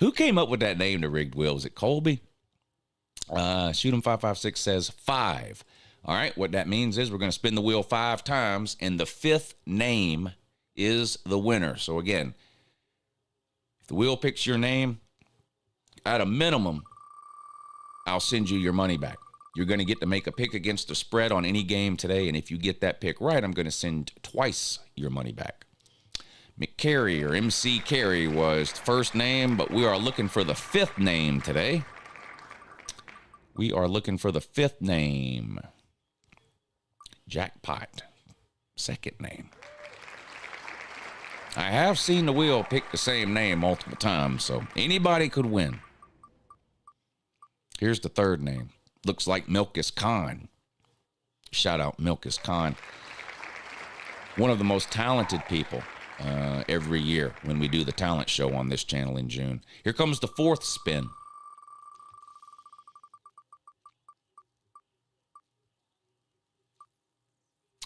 Who came up with that name, the rigged wheel? Was it Colby? Shoot 'em 556 says 5. All right, what that means is we're going to spin the wheel 5 times, and the 5th name is the winner. So again, if the wheel picks your name, at a minimum, I'll send you your money back. You're going to get to make a pick against the spread on any game today, and if you get that pick right, I'm going to send twice your money back. McCary or MC Carey was the first name, but we are looking for the 5th name today. We are looking for the 5th name. Jackpot, 2nd name. I have seen the wheel pick the same name multiple times, so anybody could win. Here's the 3rd name. Looks like Milkus Khan. Shout out Milkus Khan. One of the most talented people every year when we do the talent show on this channel in June. Here comes the 4th spin.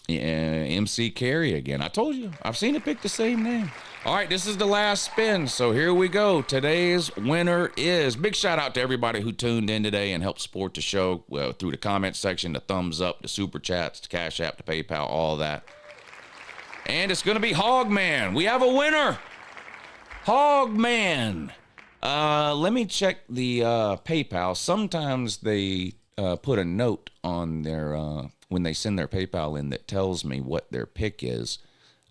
Yeah, MC Carey again. I told you, I've seen it pick the same name. All right, this is the last spin, so here we go. Today's winner is, big shout out to everybody who tuned in today and helped support the show through the comment section, the thumbs up, the super chats, the Cash App, the PayPal, all that. And it's going to be Hogman. We have a winner. Hogman. Let me check the PayPal. Sometimes they put a note on their when they send their PayPal in that tells me what their pick is.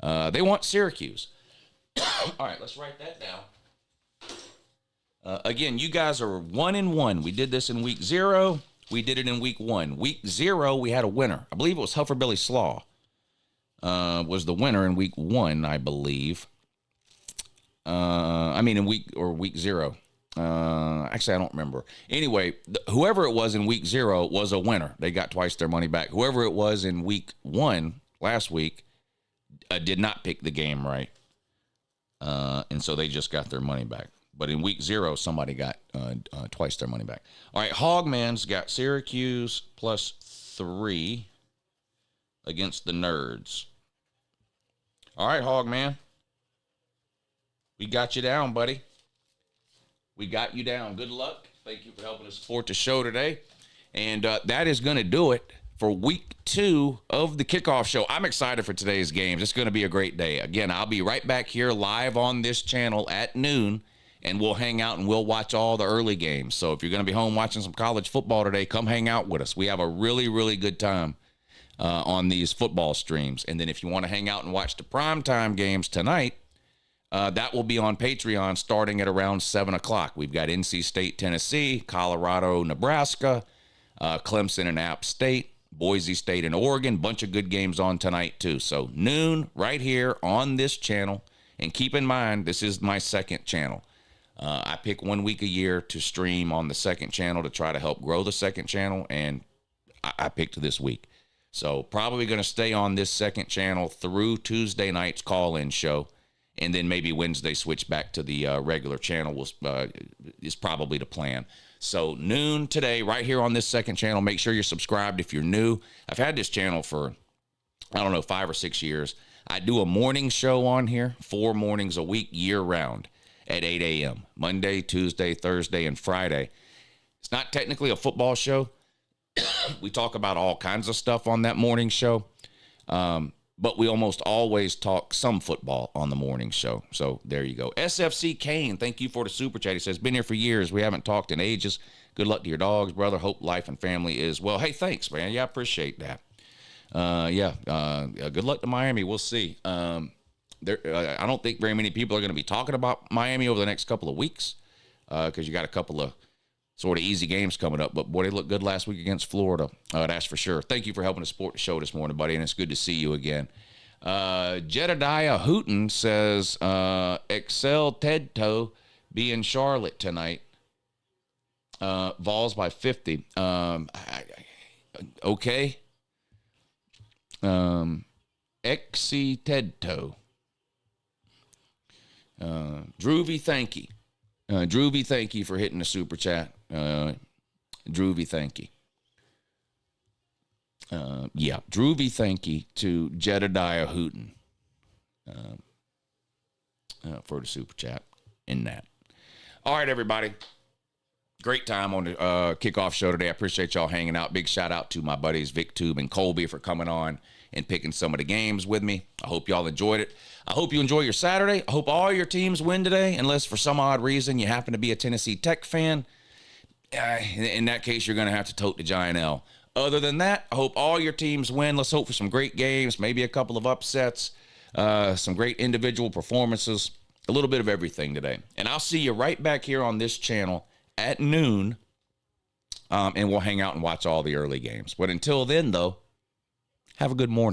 They want Syracuse. All right, let's write that down. Again, you guys are 1-1. We did this in week 0. We did it in week 1. Week 0, we had a winner. I believe it was Hufferbilly Slaw. Was the winner in week 1, I believe. In week 0. Actually, I don't remember. Anyway, whoever it was in week 0 was a winner. They got twice their money back. Whoever it was in week 1 last week did not pick the game right. And so they just got their money back. But in week 0, somebody got twice their money back. All right, Hogman's got Syracuse +3 against the Nerds. All right, Hogman. We got you down, buddy. We got you down. Good luck. Thank you for helping us support the show today. And that is going to do it for week 2 of the Kickoff Show. I'm excited for today's games. It's going to be a great day. Again, I'll be right back here live on this channel at noon, and we'll hang out and we'll watch all the early games. So if you're going to be home watching some college football today, come hang out with us. We have a really, really good time on these football streams. And then if you want to hang out and watch the primetime games tonight, that will be on Patreon starting at around 7 o'clock. We've got NC State, Tennessee, Colorado, Nebraska, Clemson and App State, Boise State and Oregon. Bunch of good games on tonight, too. So noon right here on this channel. And keep in mind, this is my second channel. I pick 1 week a year to stream on the second channel to try to help grow the second channel, and I picked this week. So probably going to stay on this second channel through Tuesday night's call-in show, and then maybe Wednesday switch back to the regular channel is probably the plan. So noon today, right here on this second channel. Make sure you're subscribed if you're new. I've had this channel for, 5 or 6 years. I do a morning show on here, 4 mornings a week, year-round at 8 a.m., Monday, Tuesday, Thursday, and Friday. It's not technically a football show. We talk about all kinds of stuff on that morning show, but we almost always talk some football on the morning show. So there you go. SFC Kane, thank you for the super chat. He says, been here for years. We haven't talked in ages. Good luck to your dogs, brother. Hope life and family is well. Hey, thanks, man. Yeah, I appreciate that. Good luck to Miami. We'll see. I don't think very many people are going to be talking about Miami over the next couple of weeks because you got a couple of sort of easy games coming up, but boy, they looked good last week against Florida. That's for sure. Thank you for helping us support the show this morning, buddy, and it's good to see you again. Jedediah Hooten says, Excel Ted Toe be in Charlotte tonight. Vols by 50. Okay. XC Ted Toe. Droovy, thank you. Droovy, thank you for hitting the super chat. Droovy, thank you. Droovy, thank you to Jedediah Hooten for the super chat in that. All right, everybody. Great time on the Kickoff Show today. I appreciate y'all hanging out. Big shout out to my buddies VicTube and Colby for coming on and picking some of the games with me. I hope y'all enjoyed it. I hope you enjoy your Saturday. I hope all your teams win today, unless for some odd reason you happen to be a Tennessee Tech fan. In that case, you're going to have to tote the giant L. Other than that, I hope all your teams win. Let's hope for some great games, maybe a couple of upsets, some great individual performances, a little bit of everything today. And I'll see you right back here on this channel at noon, and we'll hang out and watch all the early games. But until then, though, have a good morning.